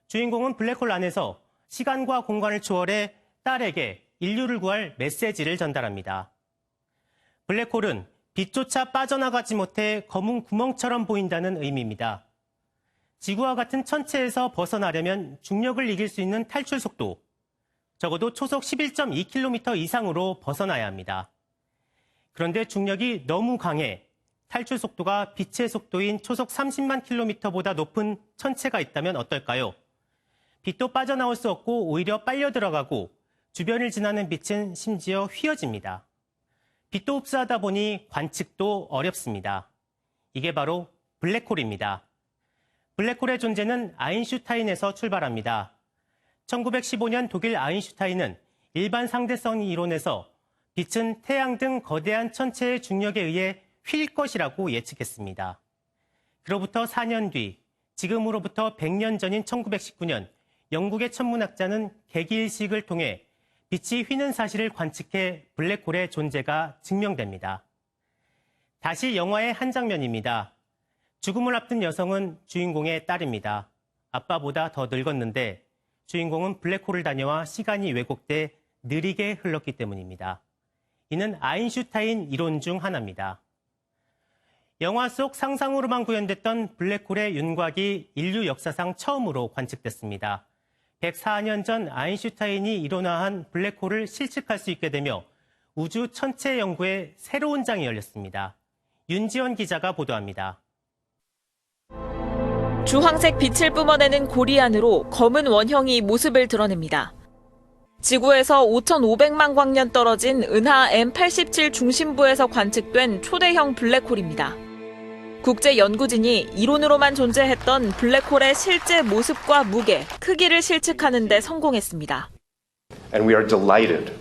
주인공은 블랙홀 안에서 시간과 공간을 초월해 딸에게 인류를 구할 메시지를 전달합니다. 블랙홀은 빛조차 빠져나가지 못해 검은 구멍처럼 보인다는 의미입니다. 지구와 같은 천체에서 벗어나려면 중력을 이길 수 있는 탈출 속도, 적어도 초속 11.2km 이상으로 벗어나야 합니다. 그런데 중력이 너무 강해 탈출 속도가 빛의 속도인 초속 30만 킬로미터보다 높은 천체가 있다면 어떨까요? 빛도 빠져나올 수 없고 오히려 빨려 들어가고 주변을 지나는 빛은 심지어 휘어집니다. 빛도 흡수하다 보니 관측도 어렵습니다. 이게 바로 블랙홀입니다. 블랙홀의 존재는 아인슈타인에서 출발합니다. 1915년 독일 아인슈타인은 일반 상대성 이론에서 빛은 태양 등 거대한 천체의 중력에 의해 휠 것이라고 예측했습니다. 그로부터 4년 뒤, 지금으로부터 100년 전인 1919년, 영국의 천문학자는 개기일식을 통해 빛이 휘는 사실을 관측해 블랙홀의 존재가 증명됩니다. 다시 영화의 한 장면입니다. 죽음을 앞둔 여성은 주인공의 딸입니다. 아빠보다 더 늙었는데 주인공은 블랙홀을 다녀와 시간이 왜곡돼 느리게 흘렀기 때문입니다. 이는 아인슈타인 이론 중 하나입니다. 영화 속 상상으로만 구현됐던 블랙홀의 윤곽이 인류 역사상 처음으로 관측됐습니다. 104년 전 아인슈타인이 이론화한 블랙홀을 실측할 수 있게 되며 우주 천체 연구의 새로운 장이 열렸습니다. 윤지원 기자가 보도합니다. 주황색 빛을 뿜어내는 고리 안으로 검은 원형이 모습을 드러냅니다. 지구에서 5,500만 광년 떨어진 은하 M87 중심부에서 관측된 초대형 블랙홀입니다. 국제연구진이 이론으로만 존재했던 블랙홀의 실제 모습과 무게, 크기를 실측하는 데 성공했습니다. And we are delighted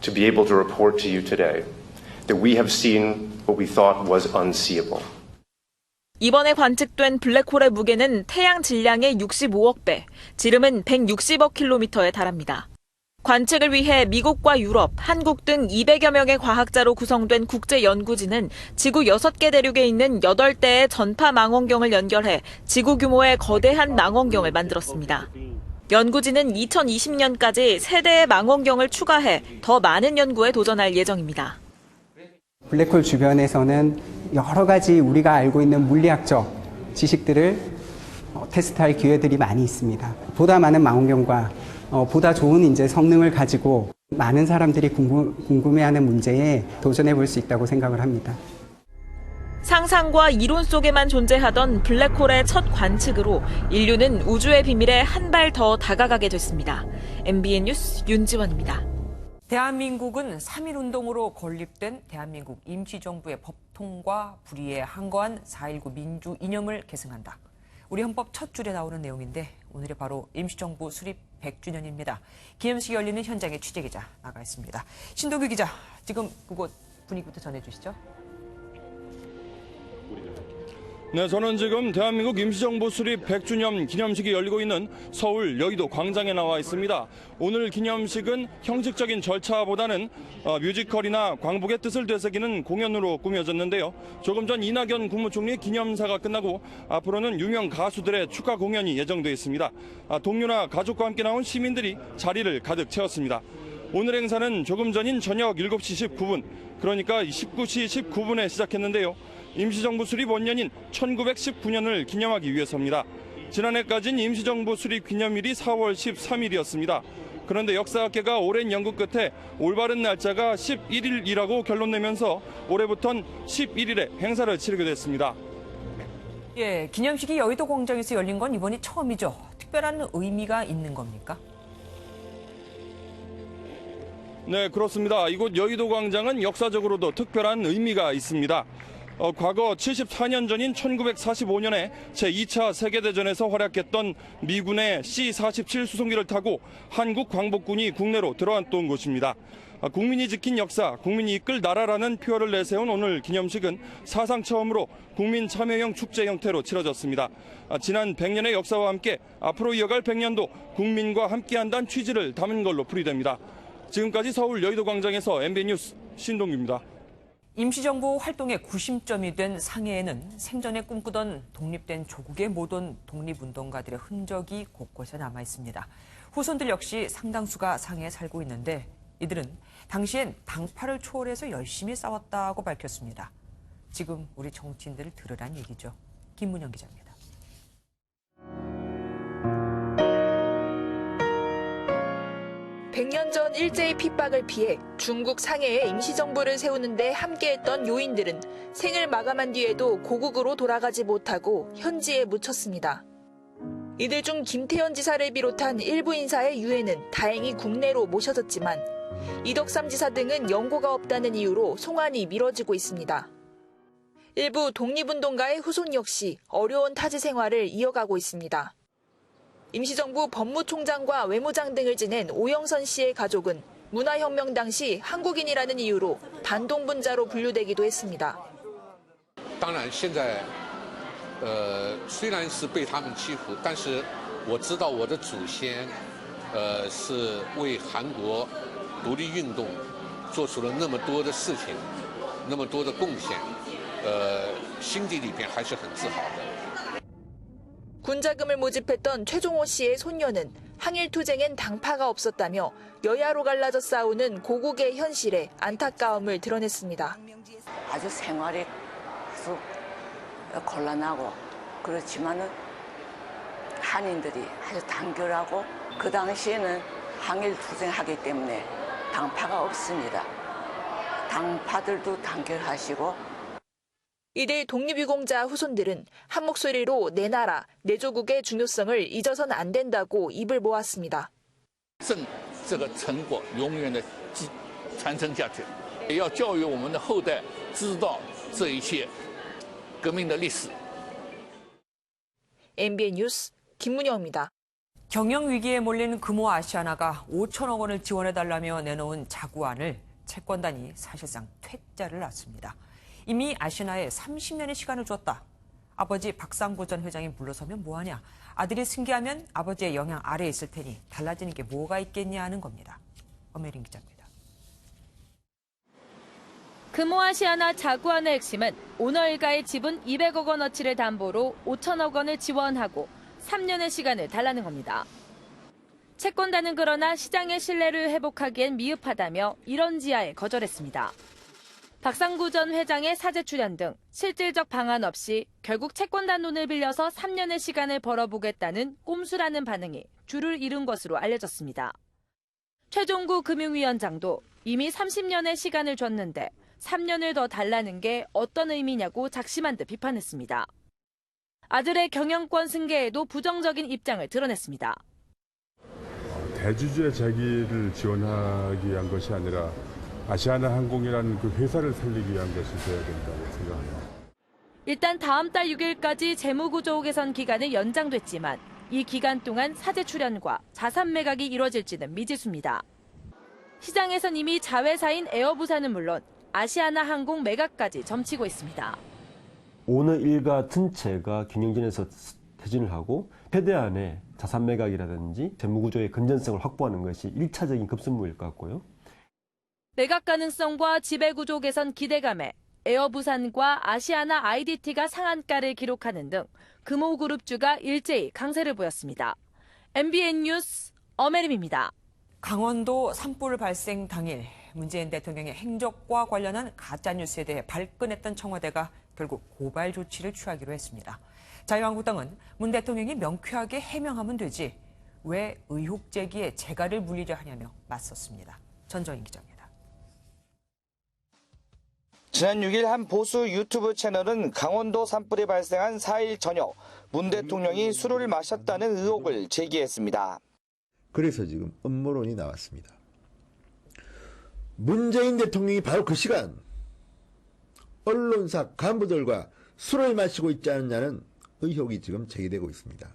to be able to report to you today that we have seen what we thought was unseeable. 이번에 관측된 블랙홀의 무게는 태양 질량의 65억 배, 지름은 160억 킬로미터에 달합니다. 관측을 위해 미국과 유럽, 한국 등 200여 명의 과학자로 구성된 국제연구진은 지구 6개 대륙에 있는 8대의 전파 망원경을 연결해 지구 규모의 거대한 망원경을 만들었습니다. 연구진은 2020년까지 3대의 망원경을 추가해 더 많은 연구에 도전할 예정입니다. 블랙홀 주변에서는 여러 가지 우리가 알고 있는 물리학적 지식들을 테스트할 기회들이 많이 있습니다. 보다 많은 망원경과 보다 좋은 이제 성능을 가지고 많은 사람들이 궁금해하는 문제에 도전해 볼 수 있다고 생각을 합니다. 상상과 이론 속에만 존재하던 블랙홀의 첫 관측으로 인류는 우주의 비밀에 한 발 더 다가가게 됐습니다. MBN 뉴스 윤지원입니다. 대한민국은 3.1운동으로 건립된 대한민국 임시정부의 법통과 불의에 항거한 4.19 민주 이념을 계승한다. 우리 헌법 첫 줄에 나오는 내용인데 오늘이 바로 임시정부 수립 100주년입니다. 기념식이 열리는 현장에 취재기자 나가 있습니다. 신도규 기자, 지금 그곳 분위기부터 전해주시죠. 네, 저는 지금 대한민국 임시정부 수립 100주년 기념식이 열리고 있는 서울 여의도 광장에 나와 있습니다. 오늘 기념식은 형식적인 절차보다는 뮤지컬이나 광복의 뜻을 되새기는 공연으로 꾸며졌는데요. 조금 전 이낙연 국무총리 기념사가 끝나고 앞으로는 유명 가수들의 축하 공연이 예정돼 있습니다. 동료나 가족과 함께 나온 시민들이 자리를 가득 채웠습니다. 오늘 행사는 조금 전인 저녁 7시 19분, 그러니까 19시 19분에 시작했는데요. 임시정부 수립 원년인 1919년을 기념하기 위해서입니다. 지난해까지는 임시정부 수립 기념일이 4월 13일이었습니다. 그런데 역사학계가 오랜 연구 끝에 올바른 날짜가 11일이라고 결론 내면서 올해부터는 11일에 행사를 치르게 됐습니다. 예, 기념식이 여의도 광장에서 열린 건 이번이 처음이죠. 특별한 의미가 있는 겁니까? 네, 그렇습니다. 이곳 여의도 광장은 역사적으로도 특별한 의미가 있습니다. 과거 74년 전인 1945년에 제2차 세계대전에서 활약했던 미군의 C-47 수송기를 타고 한국 광복군이 국내로 들어왔던 곳입니다. 국민이 지킨 역사, 국민이 이끌 나라라는 표어를 내세운 오늘 기념식은 사상 처음으로 국민 참여형 축제 형태로 치러졌습니다. 지난 100년의 역사와 함께 앞으로 이어갈 100년도 국민과 함께한다는 취지를 담은 걸로 풀이됩니다. 지금까지 서울 여의도 광장에서 MBN 뉴스 신동규입니다. 임시정부 활동의 구심점이 된 상해에는 생전에 꿈꾸던 독립된 조국에 못 온 독립운동가들의 흔적이 곳곳에 남아 있습니다. 후손들 역시 상당수가 상해에 살고 있는데 이들은 당시엔 당파를 초월해서 열심히 싸웠다고 밝혔습니다. 지금 우리 정치인들을 들으란 얘기죠. 김문영 기자입니다. (100년) 전 일제의 핍박을 피해 중국 상해에 임시정부를 세우는 데 함께했던 요인들은 생을 마감한 뒤에도 고국으로 돌아가지 못하고 현지에 묻혔습니다. 이들 중 김태현 지사를 비롯한 일부 인사의 유해는 다행히 국내로 모셔졌지만 이덕삼 지사 등은 연고가 없다는 이유로 송환이 미뤄지고 있습니다. 일부 독립운동가의 후손 역시 어려운 타지 생활을 이어가고 있습니다. 임시정부 법무총장과 외무장 등을 지낸 오영선 씨의 가족은 문화혁명 당시 한국인이라는 이유로 반동분자로 분류되기도 했습니다. 当然现在虽然是被他们欺负但是我知道我的祖先是为韩国独立运动做出了那么多的事情那么多的贡献心底里边还是很自豪的 군자금을 모집했던 최종호 씨의 손녀는 항일투쟁엔 당파가 없었다며 여야로 갈라져 싸우는 고국의 현실에 안타까움을 드러냈습니다. 아주 생활이 아주 곤란하고 그렇지만은 한인들이 아주 단결하고 그 당시에는 항일투쟁하기 때문에 당파가 없습니다. 당파들도 단결하시고 이들 독립유공자 후손들은 한 목소리로 내 나라, 내 조국의 중요성을 잊어선 안 된다고 입을 모았습니다. 这个成果永远的传承下去，也要教育我们的后代知道这一切革命的历史。 MBN 뉴스 김문영입니다. 경영위기에 몰린 금호 아시아나가 5천억 원을 지원해달라며 내놓은 자구안을 채권단이 사실상 퇴짜를 놨습니다. 이미 아시아나에 30년의 시간을 줬다. 아버지 박상구 전 회장이 물러서면 뭐하냐. 아들이 승계하면 아버지의 영향 아래에 있을 테니 달라지는 게 뭐가 있겠냐 하는 겁니다. 엄혜린 기자입니다. 금호아시아나 자구안의 핵심은 오너 일가의 지분 200억 원어치를 담보로 5천억 원을 지원하고 3년의 시간을 달라는 겁니다. 채권단은 그러나 시장의 신뢰를 회복하기엔 미흡하다며 이런 지하에 거절했습니다. 박상구 전 회장의 사제 출연 등 실질적 방안 없이 결국 채권단 돈을 빌려서 3년의 시간을 벌어보겠다는 꼼수라는 반응이 줄을 이룬 것으로 알려졌습니다. 최종구 금융위원장도 이미 30년의 시간을 줬는데 3년을 더 달라는 게 어떤 의미냐고 작심한 듯 비판했습니다. 아들의 경영권 승계에도 부정적인 입장을 드러냈습니다. 대주주의 재기를 지원하기 위한 것이 아니라 아시아나항공이라는 그 회사를 살리기 위한 것이 되어야 된다고 생각합니다. 일단 다음 달 6일까지 재무구조 개선 기간은 연장됐지만 이 기간 동안 사재 출연과 자산 매각이 이뤄질지는 미지수입니다. 시장에선 이미 자회사인 에어부산은 물론 아시아나항공 매각까지 점치고 있습니다. 오너 일가 전체가 경영진에서 퇴진을 하고 최대한의 자산 매각이라든지 재무구조의 건전성을 확보하는 것이 1차적인 급선무일 것 같고요. 매각 가능성과 지배구조 개선 기대감에 에어부산과 아시아나 IDT가 상한가를 기록하는 등 금호그룹주가 일제히 강세를 보였습니다. MBN 뉴스 엄혜림입니다. 강원도 산불 발생 당일 문재인 대통령의 행적과 관련한 가짜뉴스에 대해 발끈했던 청와대가 결국 고발 조치를 취하기로 했습니다. 자유한국당은 문 대통령이 명쾌하게 해명하면 되지 왜 의혹 제기에 재갈을 물리려 하냐며 맞섰습니다. 전정인 기자입니다. 지난 6일 한 보수 유튜브 채널은 강원도 산불이 발생한 4일 저녁 문 대통령이 술을 마셨다는 의혹을 제기했습니다. 그래서 지금 음모론이 나왔습니다. 문재인 대통령이 바로 그 시간 언론사 간부들과 술을 마시고 있지 않느냐는 의혹이 지금 제기되고 있습니다.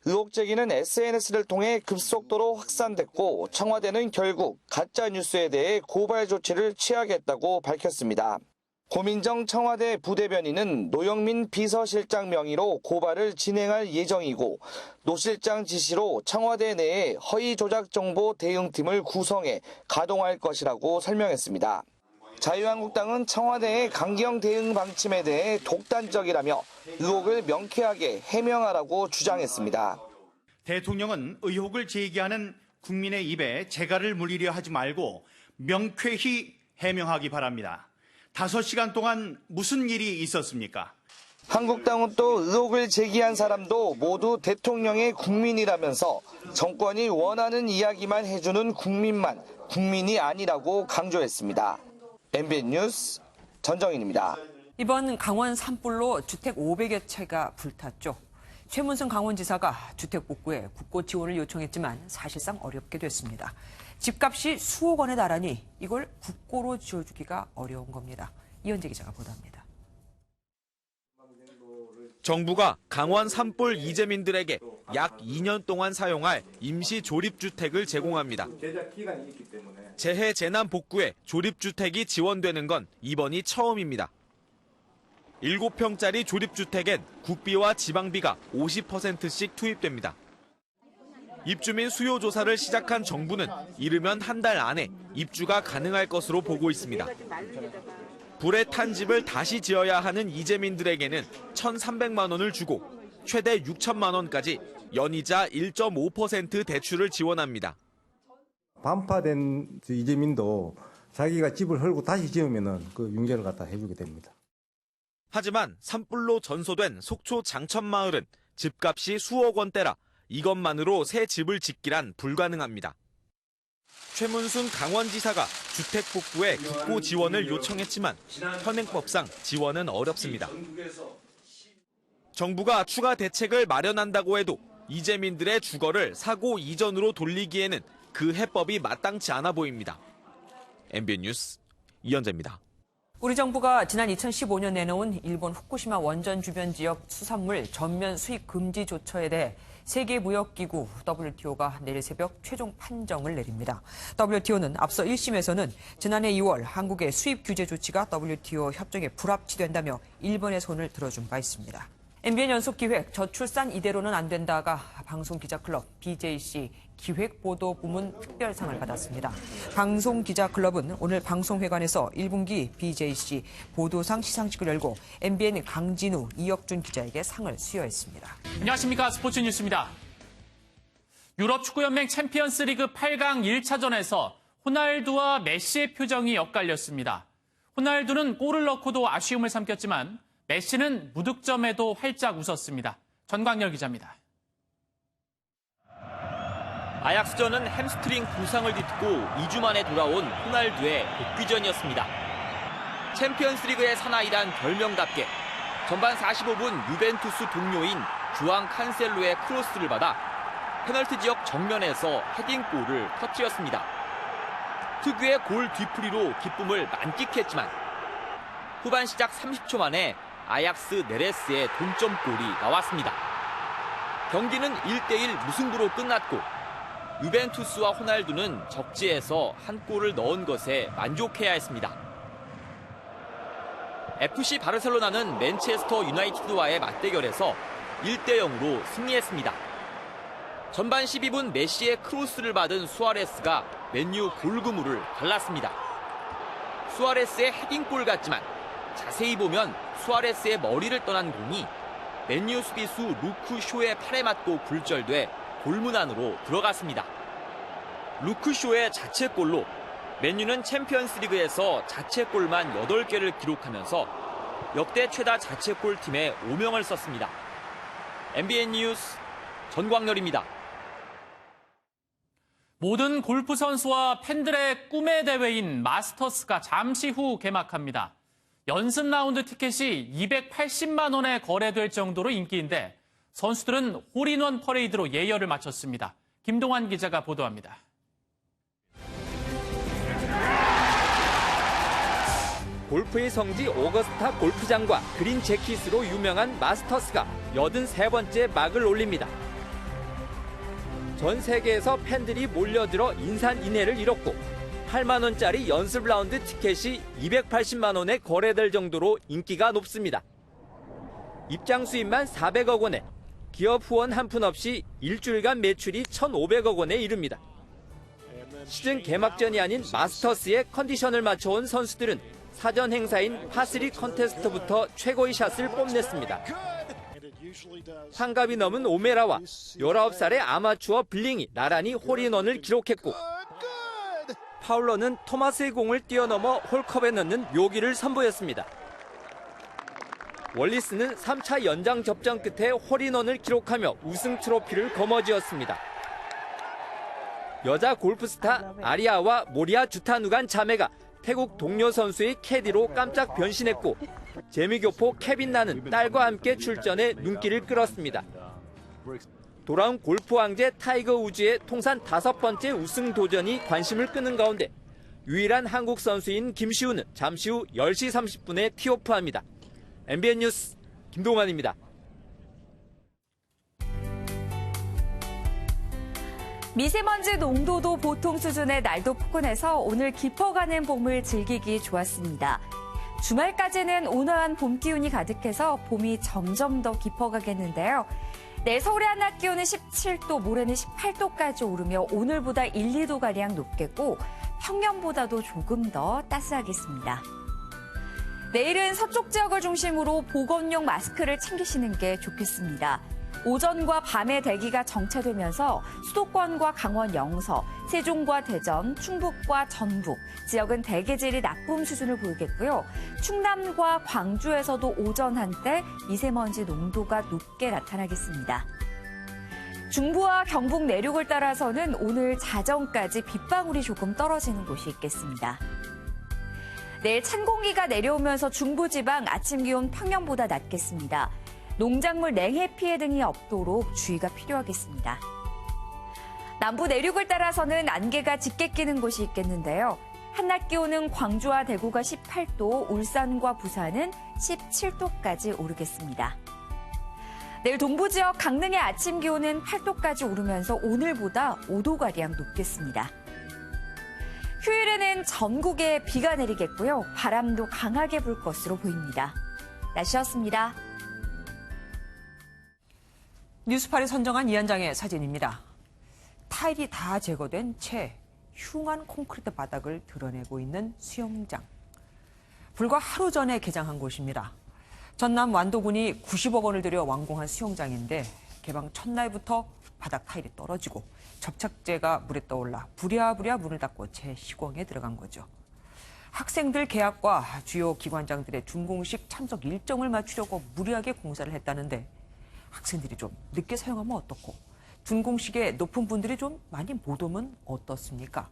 의혹 제기는 SNS를 통해 급속도로 확산됐고 청와대는 결국 가짜뉴스에 대해 고발 조치를 취하겠다고 밝혔습니다. 고민정 청와대 부대변인은 노영민 비서실장 명의로 고발을 진행할 예정이고 노 실장 지시로 청와대 내에 허위 조작 정보 대응팀을 구성해 가동할 것이라고 설명했습니다. 자유한국당은 청와대의 강경 대응 방침에 대해 독단적이라며 의혹을 명쾌하게 해명하라고 주장했습니다. 대통령은 의혹을 제기하는 국민의 입에 재갈을 물리려 하지 말고 명쾌히 해명하기 바랍니다. 5시간 동안 무슨 일이 있었습니까? 한국당은 또 의혹을 제기한 사람도 모두 대통령의 국민이라면서 정권이 원하는 이야기만 해주는 국민만 국민이 아니라고 강조했습니다. MBN 뉴스 전정인입니다. 이번 강원 산불로 주택 500여 채가 불탔죠. 최문순 강원지사가 주택 복구에 국고 지원을 요청했지만 사실상 어렵게 됐습니다. 집값이 수억 원에 달하니 이걸 국고로 지어주기가 어려운 겁니다. 이현재 기자가 보도합니다. 정부가 강원 산불 이재민들에게 약 2년 동안 사용할 임시 조립주택을 제공합니다. 재해 재난 복구에 조립주택이 지원되는 건 이번이 처음입니다. 7평짜리 조립주택엔 국비와 지방비가 50%씩 투입됩니다. 입주민 수요 조사를 시작한 정부는 이르면 한 달 안에 입주가 가능할 것으로 보고 있습니다. 불에 탄 집을 다시 지어야 하는 이재민들에게는 1,300만 원을 주고 최대 6천만 원까지 연이자 1.5% 대출을 지원합니다. 반파된 이재민도 자기가 집을 헐고 다시 지으면은 그 융자를 갖다 해주게 됩니다. 하지만 산불로 전소된 속초 장천마을은 집값이 수억 원대라 이것만으로 새 집을 짓기란 불가능합니다. 최문순 강원지사가 주택 복구에 국고 지원을 요청했지만 현행법상 지원은 어렵습니다. 정부가 추가 대책을 마련한다고 해도 이재민들의 주거를 사고 이전으로 돌리기에는 그 해법이 마땅치 않아 보입니다. MBN 뉴스 이현재입니다. 우리 정부가 지난 2015년 내놓은 일본 후쿠시마 원전 주변 지역 수산물 전면 수입 금지 조처에 대해 세계무역기구 WTO가 내일 새벽 최종 판정을 내립니다. WTO는 앞서 1심에서는 지난해 2월 한국의 수입 규제 조치가 WTO 협정에 불합치된다며 일본의 손을 들어준 바 있습니다. MBN 연속기획 저출산 이대로는 안 된다가 방송기자클럽 BJC 기획보도부문 특별상을 받았습니다. 방송기자클럽은 오늘 방송회관에서 1분기 BJC 보도상 시상식을 열고 MBN 강진우, 이혁준 기자에게 상을 수여했습니다. 안녕하십니까. 스포츠 뉴스입니다. 유럽 축구연맹 챔피언스 리그 8강 1차전에서 호날두와 메시의 표정이 엇갈렸습니다. 호날두는 골을 넣고도 아쉬움을 삼켰지만 메시는 무득점에도 활짝 웃었습니다. 전광열 기자입니다. 아약스전은 햄스트링 부상을 딛고 2주 만에 돌아온 호날두의 복귀전이었습니다. 챔피언스리그의 사나이란 별명답게 전반 45분 유벤투스 동료인 주앙 칸셀로의 크로스를 받아 페널티 지역 정면에서 헤딩골을 터뜨렸습니다. 특유의 골 뒤풀이로 기쁨을 만끽했지만 후반 시작 30초 만에 아약스 네레스의 동점골이 나왔습니다. 경기는 1대1 무승부로 끝났고 유벤투스와 호날두는 적지에서 한 골을 넣은 것에 만족해야 했습니다. FC 바르셀로나는 맨체스터 유나이티드와의 맞대결에서 1대0으로 승리했습니다. 전반 12분 메시의 크로스를 받은 수아레스가 맨유 골그물을 갈랐습니다. 수아레스의 헤딩골 같지만 자세히 보면 수아레스의 머리를 떠난 공이 맨유 수비수 루크 쇼의 팔에 맞고 굴절돼 골문 안으로 들어갔습니다. 루크 쇼의 자책골로 맨유는 챔피언스리그에서 자책골만 8개를 기록하면서 역대 최다 자책골 팀에 오명을 썼습니다. MBN 뉴스 전광렬입니다. 모든 골프 선수와 팬들의 꿈의 대회인 마스터스가 잠시 후 개막합니다. 연습 라운드 티켓이 280만 원에 거래될 정도로 인기인데 선수들은 홀인원 퍼레이드로 예열을 마쳤습니다. 김동환 기자가 보도합니다. 골프의 성지 오거스타 골프장과 그린 재킷으로 유명한 마스터스가 83번째 막을 올립니다. 전 세계에서 팬들이 몰려들어 인산인해를 이뤘고 8만 원짜리 연습 라운드 티켓이 280만 원에 거래될 정도로 인기가 높습니다. 입장 수입만 400억 원에 기업 후원 한 푼 없이 일주일간 매출이 1,500억 원에 이릅니다. 시즌 개막전이 아닌 마스터스의 컨디션을 맞춰온 선수들은 사전 행사인 파3 컨테스트부터 최고의 샷을 뽐냈습니다. 환갑이 넘은 오메라와 19살의 아마추어 블링이 나란히 홀인원을 기록했고 파울러는 토마스의 공을 뛰어넘어 홀컵에 넣는 묘기를 선보였습니다. 월리스는 3차 연장 접전 끝에 홀인원을 기록하며 우승 트로피를 거머쥐었습니다. 여자 골프스타 아리아와 모리아 주타누간 자매가 태국 동료 선수의 캐디로 깜짝 변신했고 재미교포 케빈 나는 딸과 함께 출전해 눈길을 끌었습니다. 돌아온 골프 왕제 타이거 우즈의 통산 5번째 우승 도전이 관심을 끄는 가운데 유일한 한국 선수인 김시우는 잠시 후 10시 30분에 티오프합니다. MBN 뉴스 김동환입니다. 미세먼지 농도도 보통 수준의 날도 포근해서 오늘 깊어가는 봄을 즐기기 좋았습니다. 주말까지는 온화한 봄 기운이 가득해서 봄이 점점 더 깊어가겠는데요. 내일 서울의 한낮 기온은 17도, 모레는 18도까지 오르며 오늘보다 1, 2도가량 높겠고 평년보다도 조금 더 따스하겠습니다. 내일은 서쪽 지역을 중심으로 보건용 마스크를 챙기시는 게 좋겠습니다. 오전과 밤의 대기가 정체되면서 수도권과 강원 영서, 세종과 대전, 충북과 전북 지역은 대기질이 나쁨 수준을 보이겠고요. 충남과 광주에서도 오전 한때 미세먼지 농도가 높게 나타나겠습니다. 중부와 경북 내륙을 따라서는 오늘 자정까지 빗방울이 조금 떨어지는 곳이 있겠습니다. 내일 찬 공기가 내려오면서 중부지방 아침 기온 평년보다 낮겠습니다. 농작물 냉해 피해 등이 없도록 주의가 필요하겠습니다. 남부 내륙을 따라서는 안개가 짙게 끼는 곳이 있겠는데요. 한낮 기온은 광주와 대구가 18도, 울산과 부산은 17도까지 오르겠습니다. 내일 동부 지역 강릉의 아침 기온은 8도까지 오르면서 오늘보다 5도가량 높겠습니다. 휴일에는 전국에 비가 내리겠고요. 바람도 강하게 불 것으로 보입니다. 날씨였습니다. 뉴스팔이 선정한 이 한 장의 사진입니다. 타일이 다 제거된 채 흉한 콘크리트 바닥을 드러내고 있는 수영장. 불과 하루 전에 개장한 곳입니다. 전남 완도군이 90억 원을 들여 완공한 수영장인데 개방 첫날부터 바닥 타일이 떨어지고 접착제가 물에 떠올라 부랴부랴 문을 닫고 재시공에 들어간 거죠. 학생들 개학과 주요 기관장들의 준공식 참석 일정을 맞추려고 무리하게 공사를 했다는데 학생들이 좀 늦게 사용하면 어떻고 준공식에 높은 분들이 좀 많이 못 오면 어떻습니까?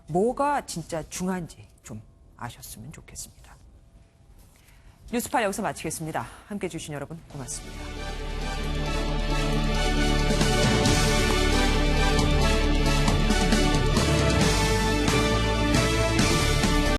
뭐가 진짜 중요한지 좀 아셨으면 좋겠습니다. 뉴스팔 여기서 마치겠습니다. 함께해 주신 여러분 고맙습니다.